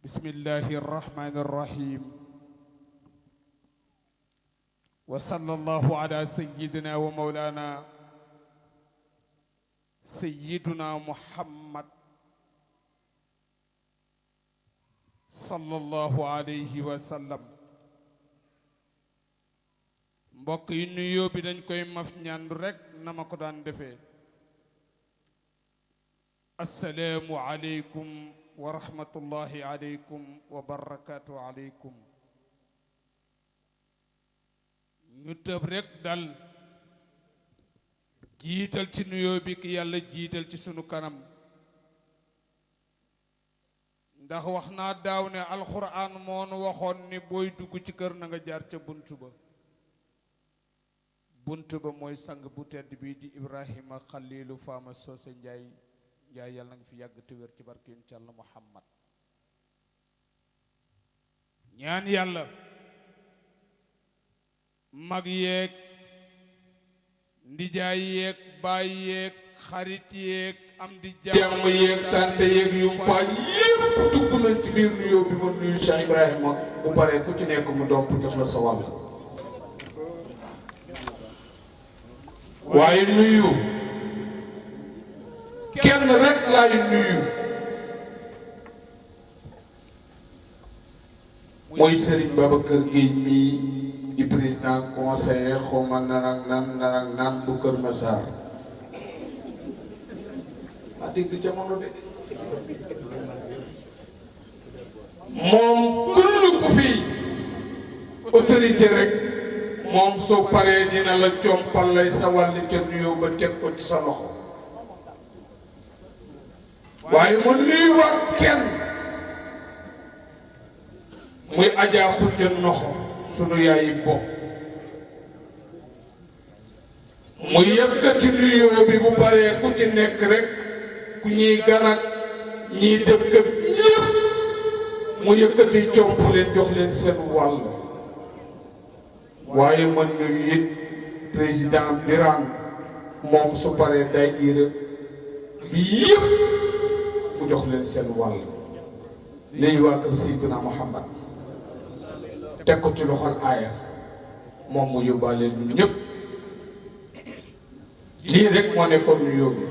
بسم الله الرحمن الرحيم وصلى الله على سيدنا ومولانا سيدنا محمد صلى الله عليه وسلم mbokk yi nuyoo bi dañ koy maf ñaan rek na ma ko daan defee assalaamu aleykum wa rahmatullahi aleykum wa barakaatu aleykum ñu tëb rek dal jiital ci nuyoo bi ki yàlla jiital ci sunu kanam ndax wax naa daaw ne alxuraan moo nu waxoon ni booy dugg ci kër na nga jaar ca buntu ba mooy sang bu tedd bii di Ibrahima Xaliilu Faama Soose Njaay yàlla nga fi yàgg te wér ci barke yonent Yàlla Muhammad ñaan yàlla mag yeeg ndijaay yeeg baay yeeg xarit yeeg am di jàmm yeeg tante yeeg yumpaañ yépp dugg nañ ci biir nuyoo bi ma nuyu Cheikh Ibrahima bu paree ku ci nekk mu domp jox la sa wàll waaye nuyu kenn rek laay nuyu mooy Serigne Babacar Gueye mii di président conseiller xawma nan bu Kër Massar ma dégg jamono de moom kullu ku fi autorité rek moom soo paree dina la compal lay sa wàll ca nuyoo ba teg ko ci sa loxo waaye mu nuyuwaat kenn muy Adja Xujja Noxo sunu yaayi bopp mu yëkkati nuyoo bi bu paree ku ci nekk rek ku ñuy ganak ñiy dëkk ñépp mu yëkkati comp leen jox leen seen wàll waaye man nuyu it président Birane moom su paree daayira bi yëpp mu jox leen seen wàll léegi waa kër Seydina Muhammad teg ko ci loxol aaya moom mu yóbbaale ñu ñëpp lii rek moo nekkoon ñu yóbbu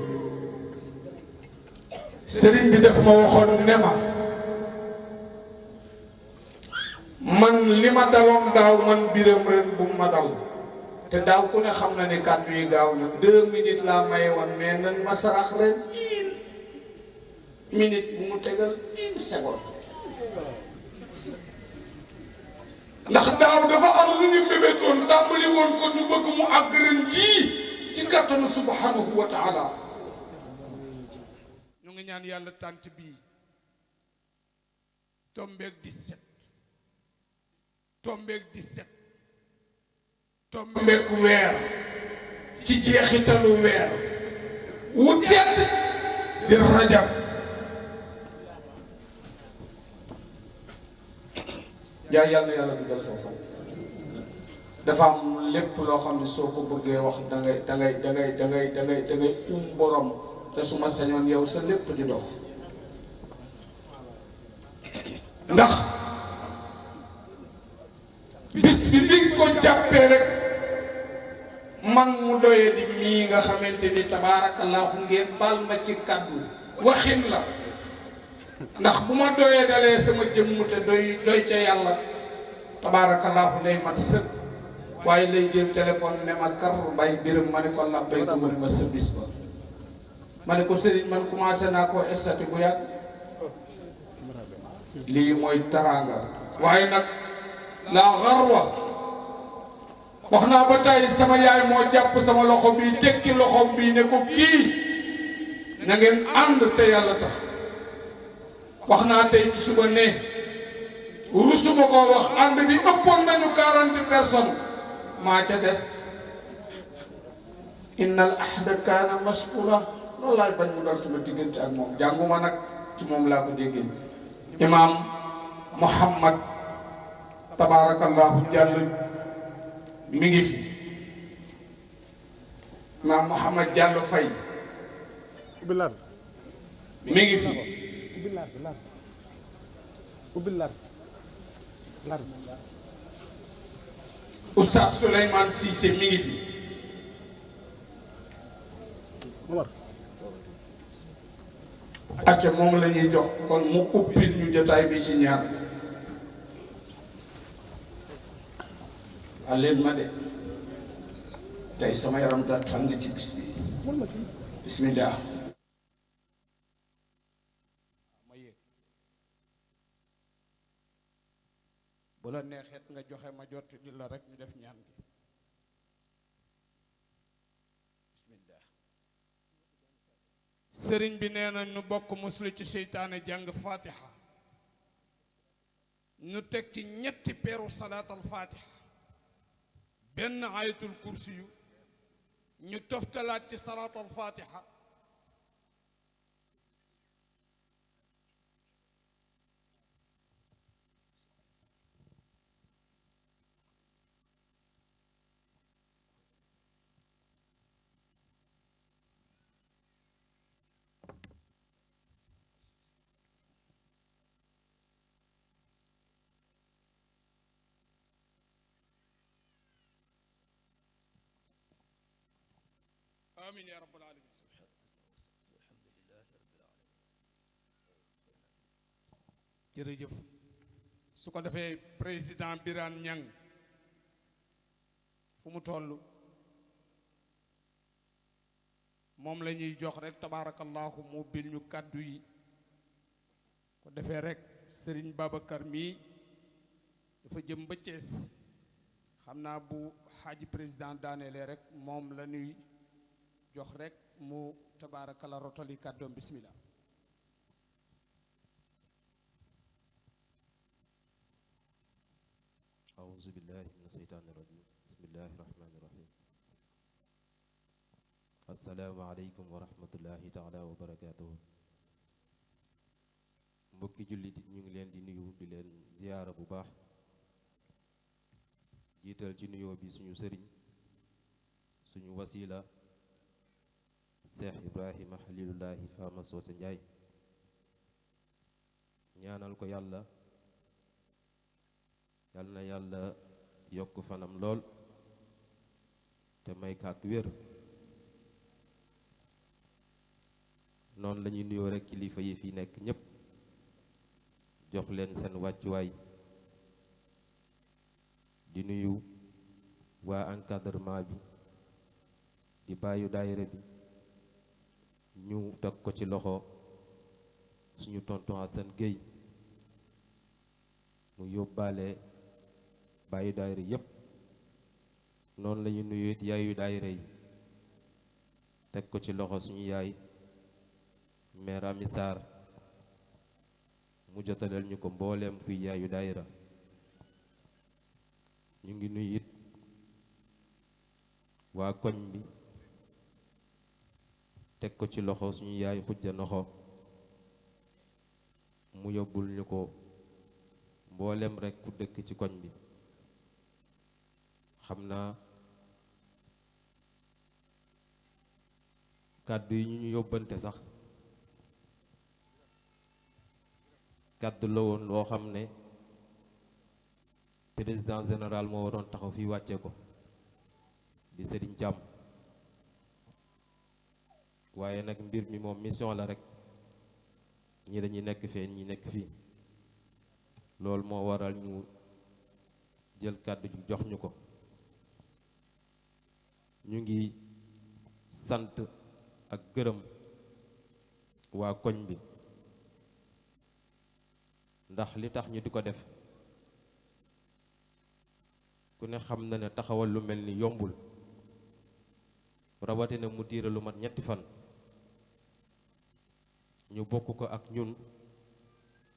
sëriñ bi daf ma waxoon ne ma man li ma daloon daaw man biram ren bu ma dal te daaw ku ne xam na ni kàddu yi gaaw na 2 minutes laa maye woon mais nan ma sarax ren 1 minute bu mu tegal 1 seconde ndax daaw dafa am lu ñu mébétoon tàmbali woon ko ñu bëgg mu àgg ren jii ci kàttanu subhanahu wa taala ñu ngi ñaan yàlla tànt bii tombeeg 17 tombeeg weer ci jeexitalu weer wu tedd di rajab yaa yàlla yàlla du dal sa fan dafa am lépp loo xam ne soo ko bëggee wax dangay borom te su ma sañoon yow sa lépp di dox ndax bis bi li ko jàppee rek man mu doyee di mii nga xamante ni tabaarakallaahu ngeen baal ma ci kàddu waxin la ndax bu ma doyee dalee sama jëmm te doy ca yàlla tabaarakallaahu lay mat sëkk waaye lay jël téléphone ne ma kar bay biram ma ne ko labbay ko mu ne ma sa bis ba ma ne ko sëriñ man commencé naa ko estati bu yàgg lii mooy taraanga waaye nag la xarwa wax naa ba tey sama yaay moo jàpp sama loxo bii tekki loxoom bii ne ko kii na ngeen ànd te yàlla tax wax naa tey ci suba ne rusuma ko wax ànd bi ëppoon nañu 40 personnes maa ca des innal ahda kaana mas'uula loolu laay bañ mu doon sama diggante ak moom jànguma nag ci moom laa ko déggee imaam Muhammad tabarakallahu jàll mi ngi fi imaam Muhammad Diallo Faye mi ngi fi ubbil lar lar Oustaz Souleymane Cissé mi ngi fi Omar acca moom la ñuy jox kon mu uppil ñu jotaay bi ci ñaan aleen ma de tey sama yaram daa tàng ci bis bi bismillah bu la neexeet nga joxe ma jot di la rek ñu def ñaan gi bismillah sëriñ bi nee na ñu bokk muslu ci seytaane jàng fatiha ñu teg ci ñetti peeru salaatal fatiha benn ayatul kursi yu ñu toftalaat ci salaatal fatiha آمين يا رب العالمين jërëjëf su ko defee président Birane Niang fu mu toll moom la ñuy jox rek tabaarakallahu mu bil ñu kàddu yi ko defee rek Serigne Babacar mii dafa jëm ba Thiès xam naa bu xaaji président daanelee rek moom la ñuy jox rek mu tabaarakala rotali kàddoom bismillah أعوذ بالله من الشيطان الرجيم بسم الله الرحمن الرحيم السلام عليكم ورحمة الله تعالى وبركاته mbokki jullit ñu ngi leen di nuyu di leen ziyaara bu baax jiital ci nuyoo bi suñu sëriñ suñu wasila Cheikh Ibrahima Xalilullahi Fama Socé Ndiaye ñaanal ko yàlla yal na yàlla yokk fanam lool te may kaak wér noonu la ñuy nuyoo rekk kilifa yi fi nekk ñépp jox leen seen wàccuwaay di nuyu waa encadrement bi di bàyyu daayira bi ñu teg ko ci loxo suñu tonton Assane Gueye mu yóbbaale bàyyi daayira yépp noonu la ñu nuyu it yaayu daayira yi teg ko ci loxo suñu yaay mère Ami Sarr mu jotaleel ñu ko mbooleem kuy yaayu daayira ñu ngi nuyu it waa koñ bi teg ko ci loxo suñu yaay xujja noxo mu yóbbul ñu ko mboolem rekk ku dëkk ci koñ bi xam naa kàddu yi ñu yóbbante sax kàddu la woon loo xam ne président général moo waroon taxaw fi wàcce ko di Serigne Thiam waaye nag mbir mi moom mission la rek ñi dañuy nekk fee ñi nekk fii loolu moo waral ñu jël kàddu ju jox ñu ko ñu ngi sant ak gërëm waa koñ bi ndax li tax ñu di ko def ku ne xam na ne taxawal lu mel ni yombul rawatina mu diire lu mat ñetti fan ñu bokk ko ak ñun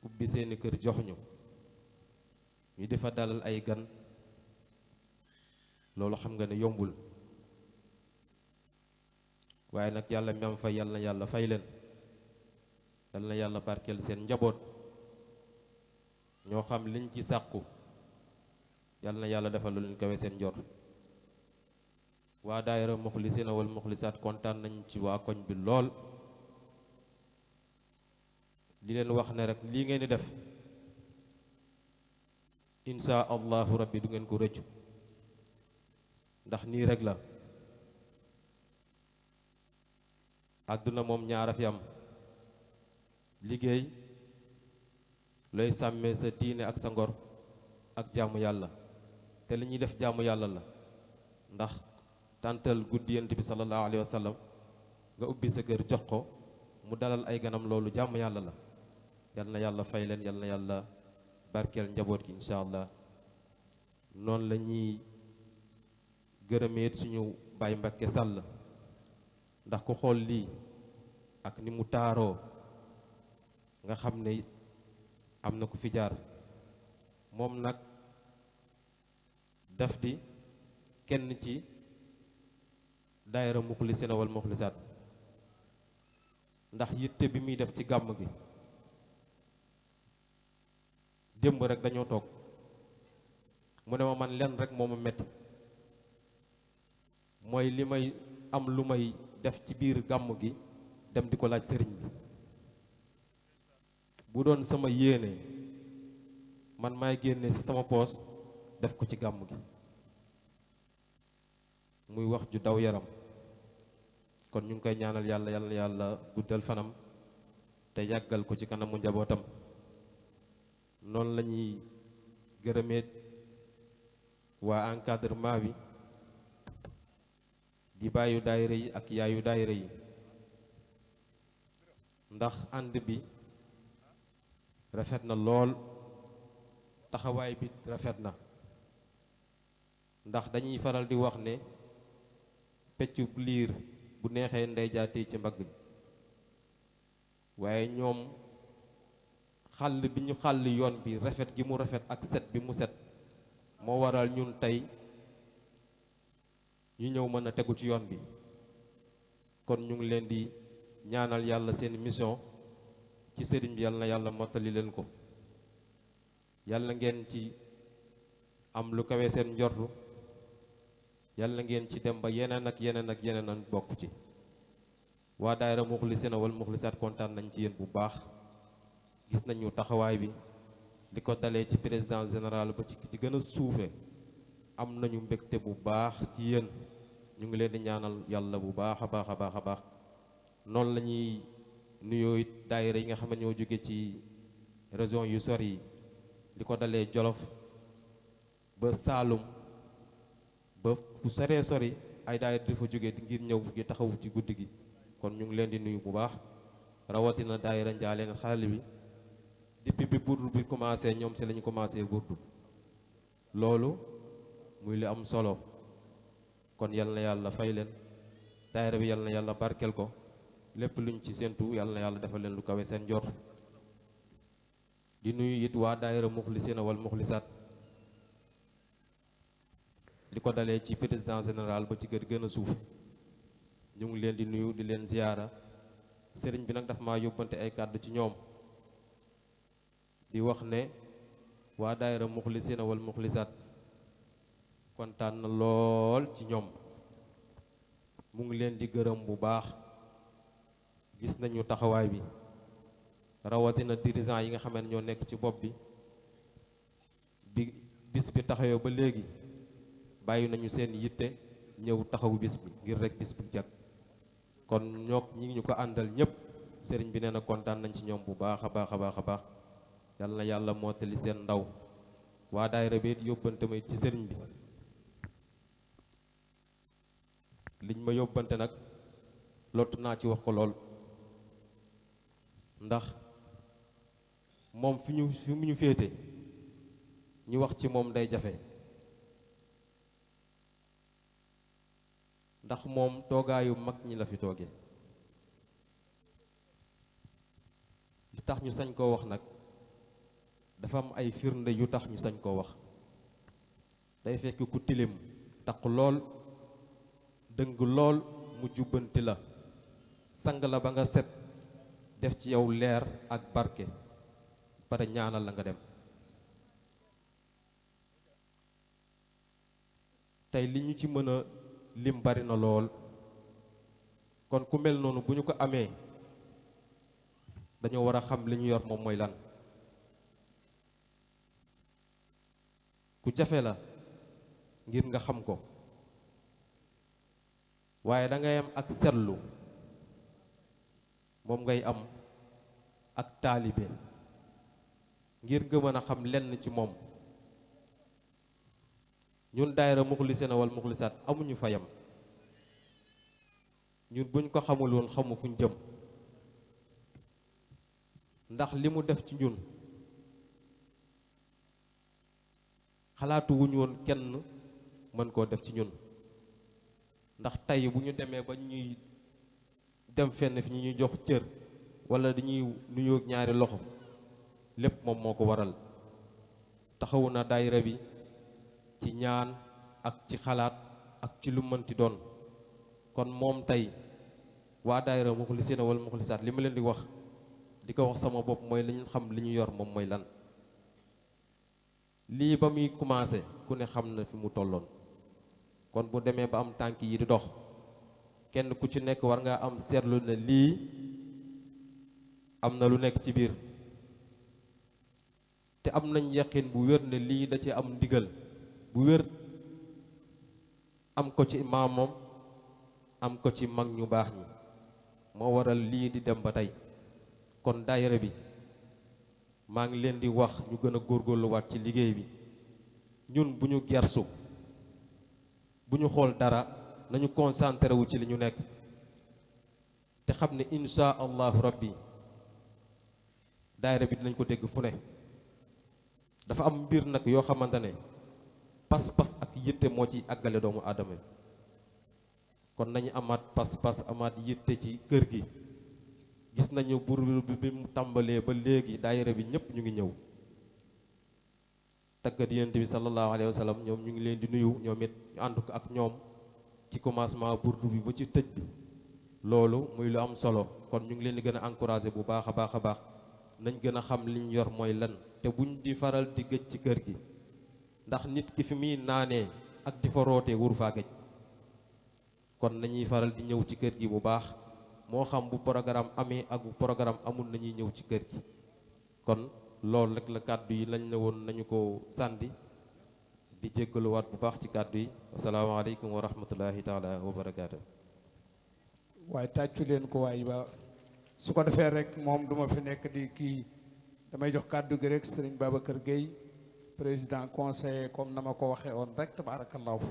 ubbi seeni kër jox ñu di fa dalal ay gan loolu xam nga ne yombul waaye nag yàlla mi am fay yàlla na yàlla fay leen yàlla na yàlla barkeel seen njaboot ñoo xam liñ ci sàkku yàlla na yàlla defal lu leen kawe seen njor waa daayira muxlisina wal muxlisaat kontaan nañ ci waa koñ bi lool li leen wax ne rek lii ngeen di def insha allahu rabbi du ngeen ko rëccu ndax nii rek la àdduna moom ñaara fi am liggéey looy sàmmee sa diine ak sa ngor ak jaamu yàlla te li ñuy def jaamu yàlla la ndax tàntal guddi yonent bi sallallahu alayhi wa sallam nga ubbi sa kër jox ko mu dalal ay ganam loolu jaamu yàlla la yal na yàlla fay leen yal na yàlla barkeel njaboot gi incha allah noonu la ñuy gërëmeet suñu Baay Mbakke Sàll ndax ku xool lii ak ni mu taaroo nga xam ne am na ku fi jaar moom nag daf di kenn ci daayira muxlisina wal muxlisaat ndax yitte bi muy def ci gàmm gi démb rek dañoo toog mu ne ma man lenn rek moo ma metti mooy li may am lu may def ci biir gàmm gi dem di ko laaj sëriñ bi bu doon sama yéene man maay génne ci sama poos def ko ci gàmm gi muy wax ju daw yaram kon ñu ngi koy ñaanal yàlla yàlla yàlla guddal fanam te yàggal ko ci kanamu njabootam noonu la ñuy gërëmeet waa encadrement bi di bàyyu daayira yi ak yaayu daayira yi ndax ànd bi rafet na lool taxawaay bi rafet na ndax dañuy faral di wax ne peccub liir bu neexee ndey jaatee ci mbagg bi waaye ñoom xàll bi ñu xàll yoon bi rafet gi mu rafet ak set bi mu set moo waral ñun tey ñu ñëw mën a tegu ci yoon bi kon ñu ngi leen di ñaanal yàlla seen mission ci sëriñ bi yàlla na yàlla mottali leen ko yàlla ngeen ci am lu kawe seen njortu yàlla ngeen ci dem ba yeneen ak yeneen ak yeneen a bokk ci waa daayira muxlisina wal muxlisaat kontaan nañ ci yéen bu baax gis nañu taxawaay bi li ko dalee ci président général ba ci gën a suufe am nañu mbégte bu baax ci yéen ñu ngi leen di ñaanal yàlla bu baax a baax a baax a baax noonu la ñuy nuyoo it daayira yi nga xam ne ñoo jóge ci région yu sori yi li ko dalee Jolof ba Saalum ba fu soree sori ay daayira di fa jóge ngir ñëw gi taxaw ci guddi gi kon ñu ngi leen di nuyu bu baax rawatina daayira njaaleen xale bi depuis bi burdu bi commencé ñoom si la ñu commencé burdu loolu muy li am solo kon yal na yàlla fay leen daayira bi yal na yàlla barkel ko lépp luñ ci séentu yal na yàlla defal leen lu kawe seen jot di nuyu it waa daayira muxlisina wal muxlisaat li ko dalee ci président général ba ci gën a suuf ñu ngi leen di nuyu di leen ziyaara sëriñ bi nag daf maa yóbbante ay kàddu ci ñoom di wax ne waa daayira muxlisina wal muxlisaat kontaan na lool ci ñoom mu ngi leen di gërëm bu baax gis nañu taxawaay bi rawatina dirigeant yi nga xam ne ñoo nekk ci bopp bi bis bi taxawee ba léegi bàyyi nañu seen yitte ñëw taxawu bis bi ngir rek bis bi jag kon ñook ñi ñu ko àndal ñépp sëriñ bi nee na kontaan nañ ci ñoom bu baax a baax a baax a baax yàlla na yàlla mottali seen ndaw waa daayira bi yóbbante may ci sëriñ bi liñ ma yóbbante nag lottu naa ci wax ko lool ndax moom fi mu ñu féete ñu wax ci moom day jafe ndax moom toogaayu mag ñi la fi tooge li tax ñu sañ koo wax nag dafa am ay firnde yu tax ñu sañ koo wax day fekk ku tilim taq lool dëng lool mu jubbanti la sang la ba nga set def ci yow leer ak barke pare ñaanal la nga dem tey li ñu ci mën a lim bari na lool kon ku mel noonu bu ñu ko amee dañoo war a xam li ñu yor moom mooy lan ku jafe la ngir nga xam ko waaye da ngay am ak seetlu moom ngay am ak taalibe ngir nga mën a xam lenn ci moom. ñun daayira muxlisina wal muxlisaat amuñu fayam ñun buñ ko xamul woon xamu fuñ jëm ndax li mu def ci ñun xalaatu wuñu woon kenn mën koo def ci ñun ndax tey bu ñu demee ba ñuy dem fenn fi ñu ñuy jox cër wala dañuy nuyoo ñaari loxo lépp moom moo ko waral taxawu na daayira bi ci ñaan ak ci xalaat ak ci lu mënti doon kon moom tey waa daayira muxlisina wal muxlisaat li ma leen di wax di ko wax sama bopp mooy li ñu xam li ñu yor moom mooy lan lii ba muy commencé ku ne xam na fi mu tolloon kon bu demee ba am tànk yi di dox kenn ku ci nekk war ngaa am seetlu ne lii am na lu nekk ci biir te am nañ yaqin bu wér ne lii da ci am ndigal bu wér am ko ci maamam am ko ci mag ñu baax ñi moo waral lii di dem ba tey kon daayira bi maa ngi leen di wax ñu gën a góorgóorluwaat ci liggéey bi ñun bu ñu gersu bu ñu xool dara nañu concentré wu ci li ñu nekk te xam ne insha allahu rabbi daayira bi dinañ ko dégg fu ne dafa am mbir nag yoo xamante ne pas-pas ak yitte moo ci àggale doomu aadama bi kon nañu amaat pas-pas amaat yitte ci kër gi gis nañu bur bi mu tàmbalee ba léegi daayira bi ñëpp ñu ngi ñëw taggat yonent bi sallallahu alayhi wa sallam ñoom ñu ngi leen di nuyu ñoom it ñu ànd ko ak ñoom ci commencement burdu bi ba ci tëj bi loolu muy lu am solo kon ñu ngi leen di gën a encouragé bu baax a baax a baax nañ gën a xam li ñu yor mooy lan te buñ di faral di gëj ci kër gi ndax nit ki fi muy naanee ak di fa rootee wuru faa gëj kon nañuy faral di ñëw ci kër gi bu baax moo xam bu programme amee ak bu programme amul nañuy ñëw ci kër gi kon loolu rek la kàddu yi lañ ne woon nañu ko sàndi di jéggaluwaat bu baax ci kàddu yi asalaamaaleykum wa rahmatullahi taala wa barakaatu. waaye tàccu leen ko waay ba su ko defee rek moom duma fi nekk di kii damay jox kàddu gi rek sëriñ Babacar Gueye président conseiller comme na ma ko waxee woon rek tabarakallahu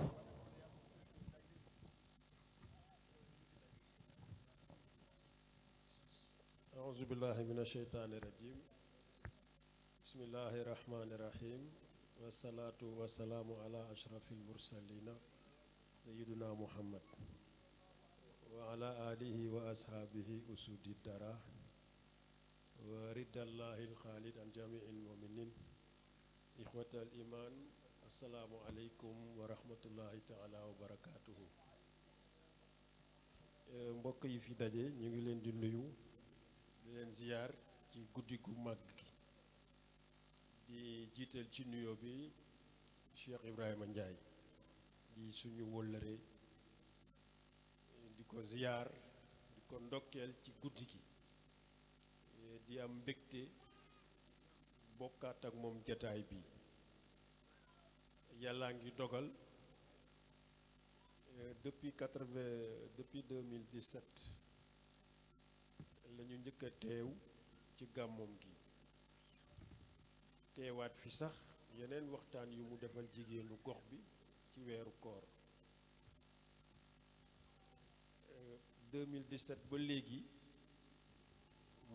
أعوذ بالله من الشيطان الرجيم بسم الله الرحمن الرحيم والصلاة والسلام على أشرف المرسلين سيدنا محمد وعلى آله وأصحابه أسود الدرا ورد الله الخالد عن جميع المؤمنين إخوة الإيمان السلام عليكم ورحمة الله تعالى وبركاته mbokk yi fi daje ñu ngi leen di nuyu di leen ziyaar ci guddi gu mag gi di jiital ci nuyoo bi Cheikh Ibrahima Ndiaye di suñu wóllëre di ko ziyaar di ko ndokkeel ci guddi gi di am mbégte bokkaat ak moom jataay bi yàllaa ngi dogal depuis 2017 la ñu njëkk a teew ci gàmmoom gi teewaat fi sax yeneen waxtaan yu mu defal jigéenu gox bi ci weeru koor 2017 ba léegi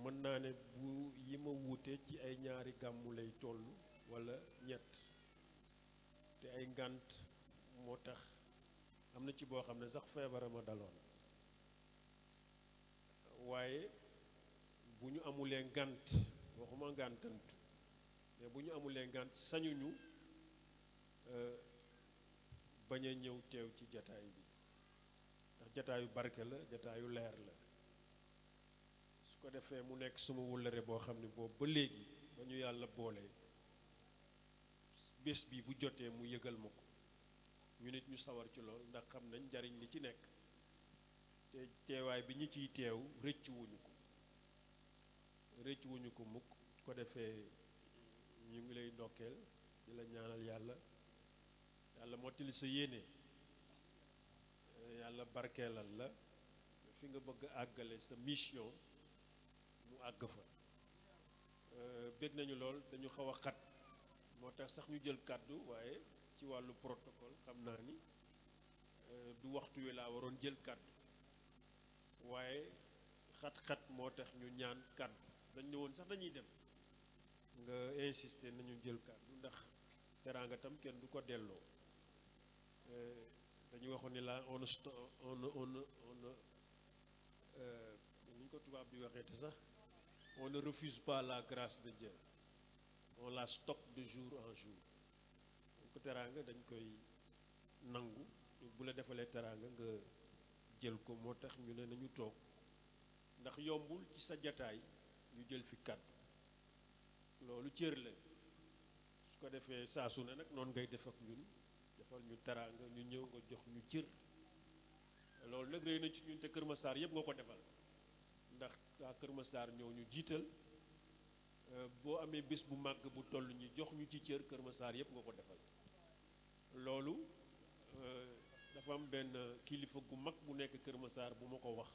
mën naa ne bu yi ma wuute ci ay ñaari gàmmu lay toll walla ñett te ay ngànt moo tax am na ci boo xam ne sax feebarama daloon waaye bu ñu amulee ngànt waxuma ngàntantu mais bu ñu amulee ngànt sañuñu bañ a ñëw teew ci jataay bi ndax jataayu barke la jataayu leer la su ko defee mu nekk suma wëllëre boo xam ne boobu ba léegi ba ñu yàlla boole bés bi bu jotee mu yëgal ma ko ñu nit ñu sawar ci lool ndax xam nañ njariñ li ci nekk te teewaay bi ñu ciy teew rëcc wuñu ko mukk ko defee ñu ngi lay ndokkeel di la ñaanal yàlla yàlla mottali sa yéene, yàlla barkeelal la fi nga bëgg a àggale sa mission mu àgg fa. Bég nañu lool, dañu xaw a xat moo tax sax ñu jël kàddu, waaye ci wàllu protocole xam naa ni du waxtu wi laa waroon jël kàddu, waaye xat-xat moo tax ñu ñaan kàddu. dañ ne woon sax dañuy dem nga insister nañu jël kàddu ndax teraanga tam kenn du ko delloo. dañu waxoon ni la on ni ko tubaab di waxee te sax on ne refuse pas la grâce de Dieu, on la stocke de jour en jour. donc teraanga dañ koy nangu, bu la defalee teraanga nga jël ko. moo tax ñu ne nañu toog ndax yombul ci sa jataay ñu jël fi kàddu, loolu cër la. su ko defee saa su ne nag noonu ngay def ak ñun, defal ñu teraanga ñu ñëw nga jox ñu cër. loolu nag réy na ci ñun te Kër Massar yëpp nga ko defal, ndax waa Kër Massar ñëw ñu jiital. boo amee bés bu màgg bu toll ñi jox ñu ci cër, Kër Massar yëpp nga ko defal. loolu dafa am benn kilifa gu mag bu nekk Kër Massar bu ma ko wax,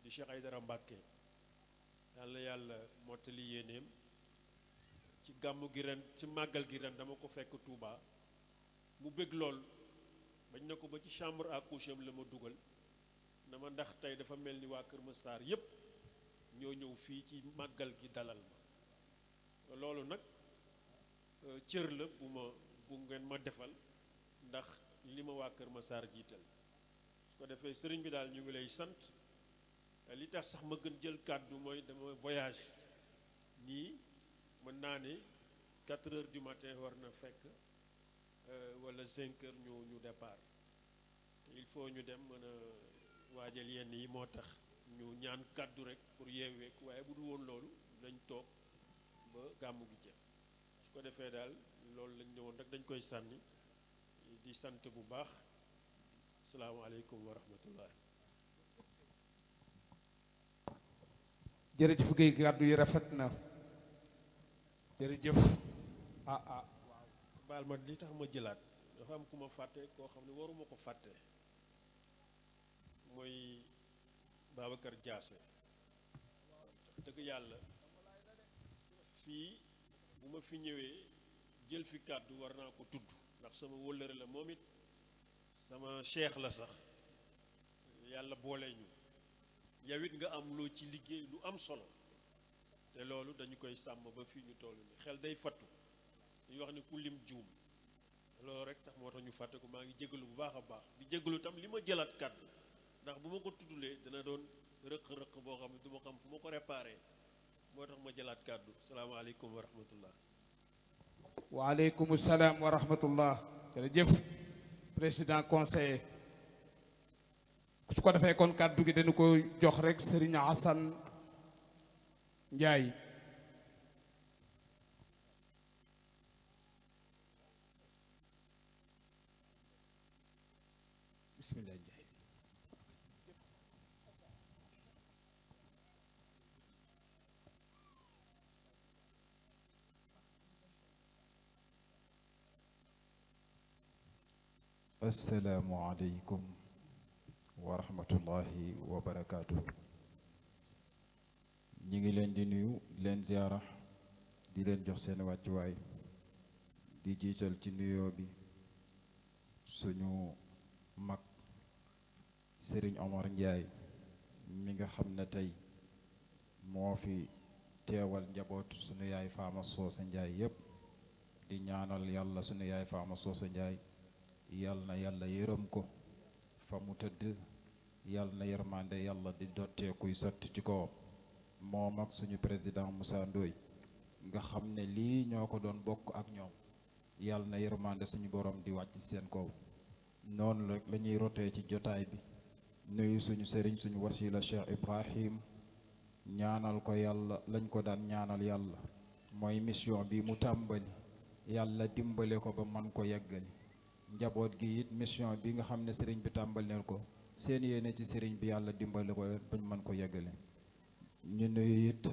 di Cheikh Aïdara Mbàkke, yàlla mottali yéeneem. ci gàmmu gi ren, ci màggal gi ren dama ko fekk Touba, mu bëgg lool bañ na ko ba ci chambre à coucher la ma dugal na ma ndax tey dafa mel ni waa Kër Massar yépp ñoo ñëw fii ci màggal gi dalal ma. loolu nag cër la bu ngeen ma defal, ndax li ma waa Kër Massar jiital. su ko defee sëriñ bi daal ñu ngi lay sant. li tax sax ma gën jël kàddu mooy dama voyage nii, mën naa ne 4 heures du matin war na fekk wala 5 heures ñu départ. il faut ñu dem mën a waajal yenn yi, moo tax ñu ñaan kàddu rek pour yeeweeku, waaye bu dul woon loolu nañ toog ba gàmmu gi jeex. su ko defee daal loolu lañ ñëwoon rek dañ koy sànni di sant bu baax. asalaamaaleykum wa rahmatullah. jërëjëf Guèye, kàddu yi rafet na. jërëjëf. baal ma li tax ma jëlaat, dafa am ku ma fàtte koo xam ne waruma ko fàtte, mooy Babacar Diassé. dëgg yàlla fii bu ma fi ñëwee jël fi kàddu war naa ko tudd, ndax sama wëllëre la, moom it sama cheikh la sax, yàlla boole ñu. yow it nga am loo ci liggéey lu am solo, te loolu dañu koy sàmm ba fii ñu toll ni xel day fattu, dañuy wax ni ku lim juum. loolu rek tax moo tax ñu fàtte ko. maa ngi jégalu bu baax a baax, di jégalu tam li ma jëlaat kàddu, ndax bu ma ko tuddulee dana doon rëq-rëq boo xam ne du ma xam fu ma ko réparé, moo tax ma jëlaat kàddu. salaamaaleykum wa rahmatullah. waaleykum salaam wa rahmatullah. jërëjëf président conseiller. su ko defee kon kàddu gi dañu ko jox rek Serigne Assane Ndiaye. bismillah Ndiaye. asalaamualeykum wa rahmatullahi wa barakaatu. ñi ngi leen di nuyu, di leen ziyaara, di leen jox seen wàccuwaay, di jiital ci nuyoo bi suñu mag Serigne Omar Ndiaye mi nga xam ne tey moo fi teewal njaboot suñu yaay Faama Soose Ndiaye yépp, di ñaanal yàlla suñu yaay Faama Soose Ndiaye yàlla na yàlla yërëm ko fa mu tëdd, yàlla na yërmande yàlla di dotteekuy sotti ci kawam, moom ak suñu président Moussa Ndoye nga xam ne lii ñoo ko doon bokk ak ñoom, yàlla na yërmande suñu borom di wàcc seen kaw. noonu rek la ñuy rotee ci jotaay bi, nuyu suñu sëriñ suñu wasila Cheikh Ibrahim, ñaanal ko yàlla lañ ko daan ñaanal yàlla, mooy mission bi mu tàmbali yàlla dimbale ko ba man ko yeggali. njaboot gi it mission bi nga xam ne sëriñ bi tàmbali neen ko, seen yéene ci sëriñ bi yàlla dimbale ko bañ mën ko yeggale. ñu nuyu it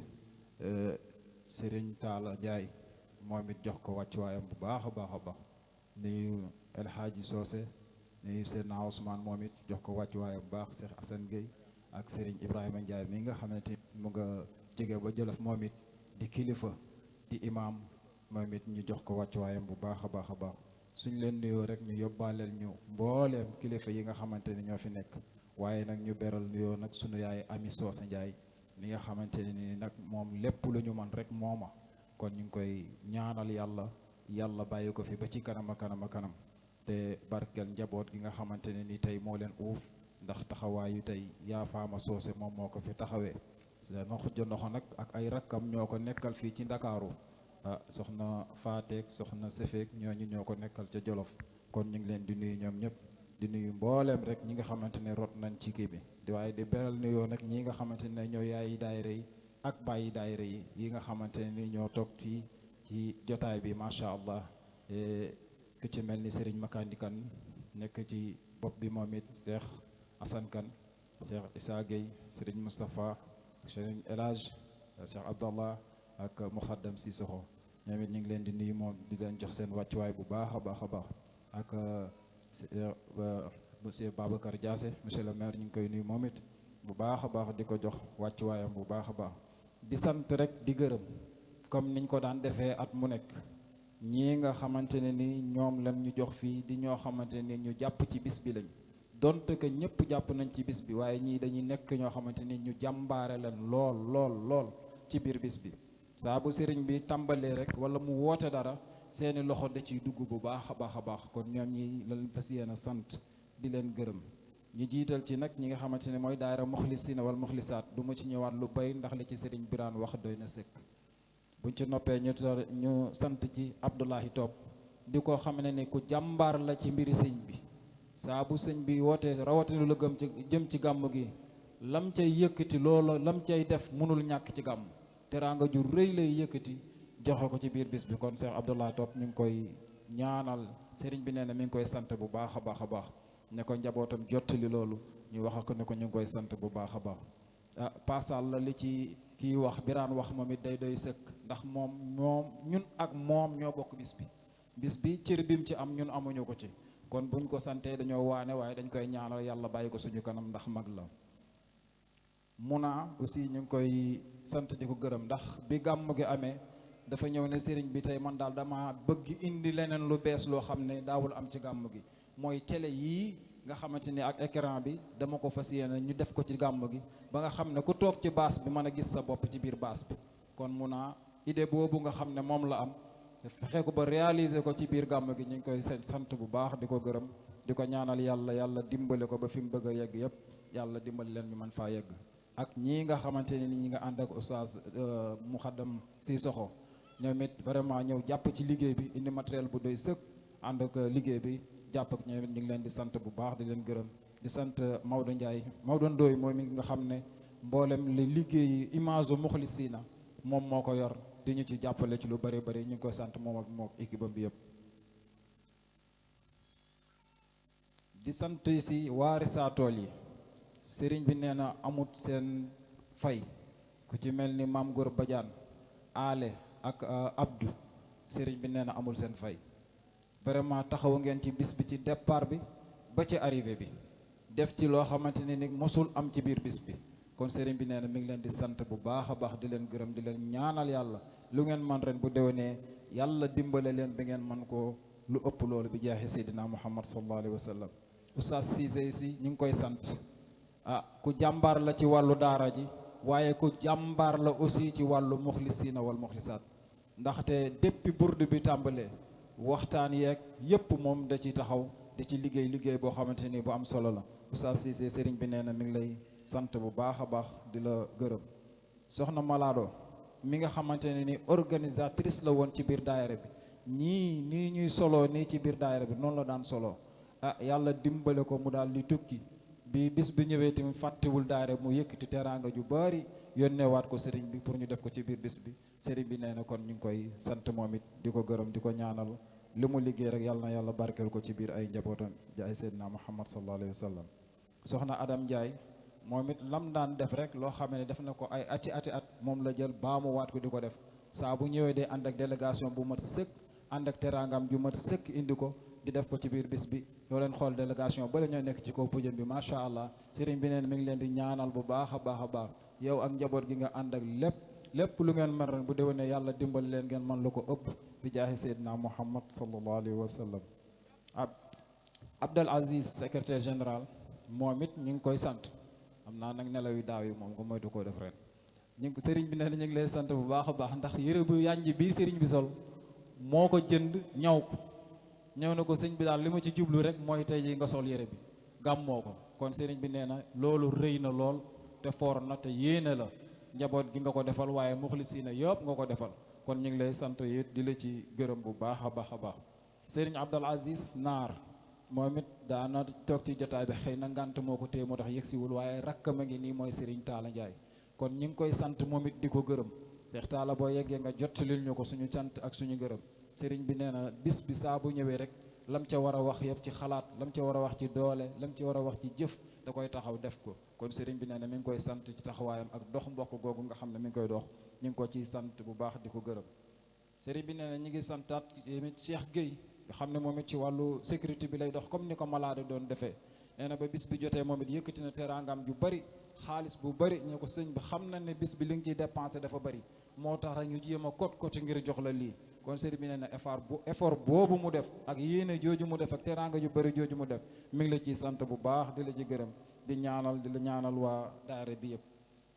sëriñ Taala Jaay, moom it jox ko wàccuwaayam bu baax a baax a baax, nuyu El Hadji Socé nuyu Seydina Ousmane moom it jox ko wàccuwaayam bu baax Cheikh Assane Gueye ak Serigne Ibrahima Ndiaye mi nga xamante ni mu nga jóge ba Jolof moom it di kilifa di imam moom it ñu jox ko wàccuwaayam bu baax a baax a baax suñ leen nuyoo rek ñu yóbbaaleel ñu mbooleem kilifa yi nga xamante ni ñoo fi nekk waaye nag ñu beral nuyoo nag sunu yaay Ami Socé Ndiaye mi nga xamante ni nag moom lépp lu ñu man rek mooma kon ñu ngi koy ñaanal yàlla bàyyi ko fi ba ci kanam a kanam a kanam te barkeel njaboot gi nga xamante ne ni tey moo leen uuf ndax taxawaayu tey yaa faama Socé moom moo ko fi taxawee no xujja ndoxo nag ak ay rakkam ñoo ko nekkal fii ci Ndakaaru soxna Faateek soxna Sefeek ñooñu ñoo ko nekkal ca Jolof kon ñu ngi leen di nuyu ñoom ñëpp di nuyu mbooleem rek ñi nga xamante ne rot nañ ci kii bi di waaye di beral nuyoo nag ñi nga xamante ne ñoo yaayi daayira yi ak bàyyi daayira yi nga xamante ne ni ñoo toog fii ci jotaay bi macha allah ku ci mel ni Serigne Makandi Kane nekk ci bopp bi moom it Cheikh Assane Kane Cheikh Issa Gueye Serigne Moustapha Serigne El Hadj Cheikh Abdallah ak Mouhaddam Sissoko ñoom it ñu ngi leen di nuyu moom di leen jox seen wàccuwaay bu baax a baax a baax ak monsieur Babacar Diassé monsieur le maire ñu ngi koy nuyu moom it bu baax a baax di ko jox wàccuwaayam bu baax a baax di sant rek di gërëm comme niñ ko daan defee at mu nekk ñii nga xamante ne ni ñoom lan ñu jox fii di ñoo xamante ne ñu jàpp ci bis bi lañ donte que ñëpp jàpp nañ ci bis bi waaye ñii dañuy nekk ñoo xamante ni ñu jàmbaare leen lool ci biir bis bi saa bu sëriñ bi tàmbalee rek wala mu woote dara seeni loxo da ciy dugg bu baax a baax kon ñoom ñi lañ fas yéene sant di leen gërëm ñu jiital ci nag ñi nga xamante ne mooy daayira muxlisina wal muxlisaat du ma ci ñëwaat lu bay ndax li ci sëriñ Biraan wax doy na sëkk buñ ci noppee ñu sant ci Abdoulahi Top di ko xam ne ni ku jàmbaar la ci mbiri sëñ bi saa bu sëñ bi wootee rawatina lu jëm ci gàmm gi lam cay yëkkati loolu lam cay def mënul ñàkk ci gàmm teraanga ju rëy lay yëkkati joxe ko ci biir bis bi kon Cheikh Abdoulahi Top ñu ngi koy ñaanal sëriñ bi nee na mi ngi koy sant bu baax a baax ne ko njabootam jottali loolu ñu wax ko ne ko ñu ngi koy sant bu baax a baax pasal la li ci kii wax Biraan wax moom it day doy sëkk ndax moom ñun ak moom ñoo bokk bis bi cër bi mu ci am ñun amuñu ko ci kon buñ ko santee dañoo waane waaye dañ koy ñaanal yàlla bàyyi ko suñu kanam ndax mag la Muna aussi ñu ngi koy sant di ko gërëm ndax bi gàmm gi amee dafa ñëw ne sëriñ bi tey man daal dama bëgg indi leneen lu bees loo xam ne daawul am ci gàmm gi mooy télé yii nga xamante ni ak écran bi dama ko fas yéene ñu def ko ci gàmm gi ba nga xam ne ku toog ci baas bi mën a gis sa bopp ci biir baas bi kon Muna idée boobu nga xam ne moom la am fexe ko ba réaliser ko ci biir gàmm gi ñu ngi koy sant bu baax di ko gërëm di ko ñaanal yàlla dimbale ko ba fi mu bëgg a yegg yëpp yàlla dimbali leen ñu mën faa yegg ak ñii nga xamante ne ni ñi nga ànd ak oustaz Mouhaddam Sissoko ñoom it vraiment ñëw jàpp ci liggéey bi indi matériel bu doy sëkk ànd ak liggéey bi jàpp ak ñoom it ñu ngi leen di sant bu baax di leen gërëm di sant Maodo Ndiaye Maodo Ndoye mooy mi nga xam ne mboolem li liggéey image u muxlisina moom moo ko yor di ñu ci jàppale ci lu bari ñu ngi koy sant moom ak moom équipe am bi yëpp di sant si waari saa tool yi sëriñ bi nee na amut seen fay ku ci mel ni Maam Góor Badiane Ale ak Abdou sëriñ bi nee na amul seen fay vraiment taxawu ngeen ci bis bi ci départ bi ba ci arrivé bi def ci loo xamante ne ni mosul am ci biir bis bi kon sëriñ bi nee na mi ngi leen di sant bu baax a baax di leen gërëm di leen ñaanal yàlla lu ngeen man ren bu déwénee yàlla dimbale leen bi ngeen man ko lu ëpp loolu bi jaaxe Seydina Muhammad sallallahu alayhi wa sallam Oustaz Cissé si ñu ngi koy sant ku jàmbaar la ci wàllu daara ji waaye ku jàmbaar la aussi ci wàllu muxlisina wal muxlisaat ndaxte depuis burdu bi tàmbalee waxtaan yeeg yépp moom da ci taxaw di ci liggéey boo xamante ni bu am solo la Oustaz Cissé sëriñ bi nee na mi ngi lay sant bu baax a baax di la gërëm soxna Malado mi nga xamante ne ni organisatrice la woon ci biir daayira bi nii ñuy solo nii ci biir daayira bi noonu la daan solo yàlla dimbale ko mu daal di tukki bi bis bi ñëwee tamit fàttewul daayira mu yëkkati teraanga ju bari yónneewaat ko sëriñ bi pour ñu def ko ci biir bis bi sëriñ bi nee na kon ñu ngi koy sant moom it di ko gërëm di ko ñaanal li mu liggéey rek yàlla na yàlla barkeel ko ci biir ay njabootam ay Seydina Muhammad sallallahu alayhi wa sallam soxna Adam Ndiaye moom it lam daan def rek loo xam ne def na ko ay ati at moom la jël baamuwaat ko di ko def saa bu ñëwee day ànd ak délégation bu mat sëkk ànd ak teraangam ju mat sëkk indi ko di def ko ci biir bis bi. yoo leen xool délégation ba la ñoo nekk ci kaw podium bi macha allah sëriñ bi neen mi ngi leen di ñaanal bu baax a baax a baax yow ak njaboot gi nga ànd ak lépp lu ngeen mën ren bu déwénee yàlla dimbali leen ngeen man lu ko ëpp bi jaahi seydina muhammad sallallahu alayhi wa sallam. Abdel Aziz secrétaire général moom it ñu ngi koy sant xam naa nag nelaw yu daaw yi moom ko moytu koo def ren ñu ngi sëriñ bi nee na ñu ngi lay sant bu baax a baax ndax yëre bu yànj bii sëriñ bi sol moo ko jënd ñaw ko ñëw na ko sëñ bi daal li ma ci jublu rek mooy tey ji nga sol yëre bi gàmmoo ko kon sëriñ bi nee na loolu rëy na lool te foor na te yéene la njaboot gi nga ko defal waaye muxlisiina yëpp nga ko defal kon ñu ngi lay sant it di la ci gërëm bu baax a baax a baax sëriñ Abdul Aziz Naar moom it daana toog ci jotaay bi xëy na ngànt moo ko téye moo tax yëgsiwul waaye rakkam a ngi nii mooy sëriñ Taala Njaay kon ñu ngi koy sant moom it di ko gërëm Seex Taala boo yeggee nga jottalil ñu ko suñu cant ak suñu gërëm sëriñ bi nee na bis bi saa bu ñëwee rek lam ca war a wax yëpp ci xalaat lam ca war a wax ci doole lam ca war a wax ci jëf da koy taxaw def ko kon sëriñ bi nee na mi ngi koy sant ci taxawaayam ak dox mbokk googu nga xam ne mi ngi koy dox ñu ngi ko ciy sant bu baax di ko gërëm sëriñ bi nee na ñu ngi santaat tamit Cheikh Gueye nga xam ne moom it ci wàllu sécurité bi lay dox comme ni ko malaade doon defee nee na ba bis bi jotee moom it yëkkati na teraangam ju bari xaalis bu bari ñu ko sëñ bi xam na ne bis bi li nga ciy dépensé dafa bari moo tax rek ñu jéem a côté ngir jox la lii kon sëriñ bi nee na effort boobu mu def ak yéene jooju mu def ak teraanga ju bari jooju mu def mi ngi la ciy sant bu baax di la ci gërëm di la ñaanal waa daara bi yëpp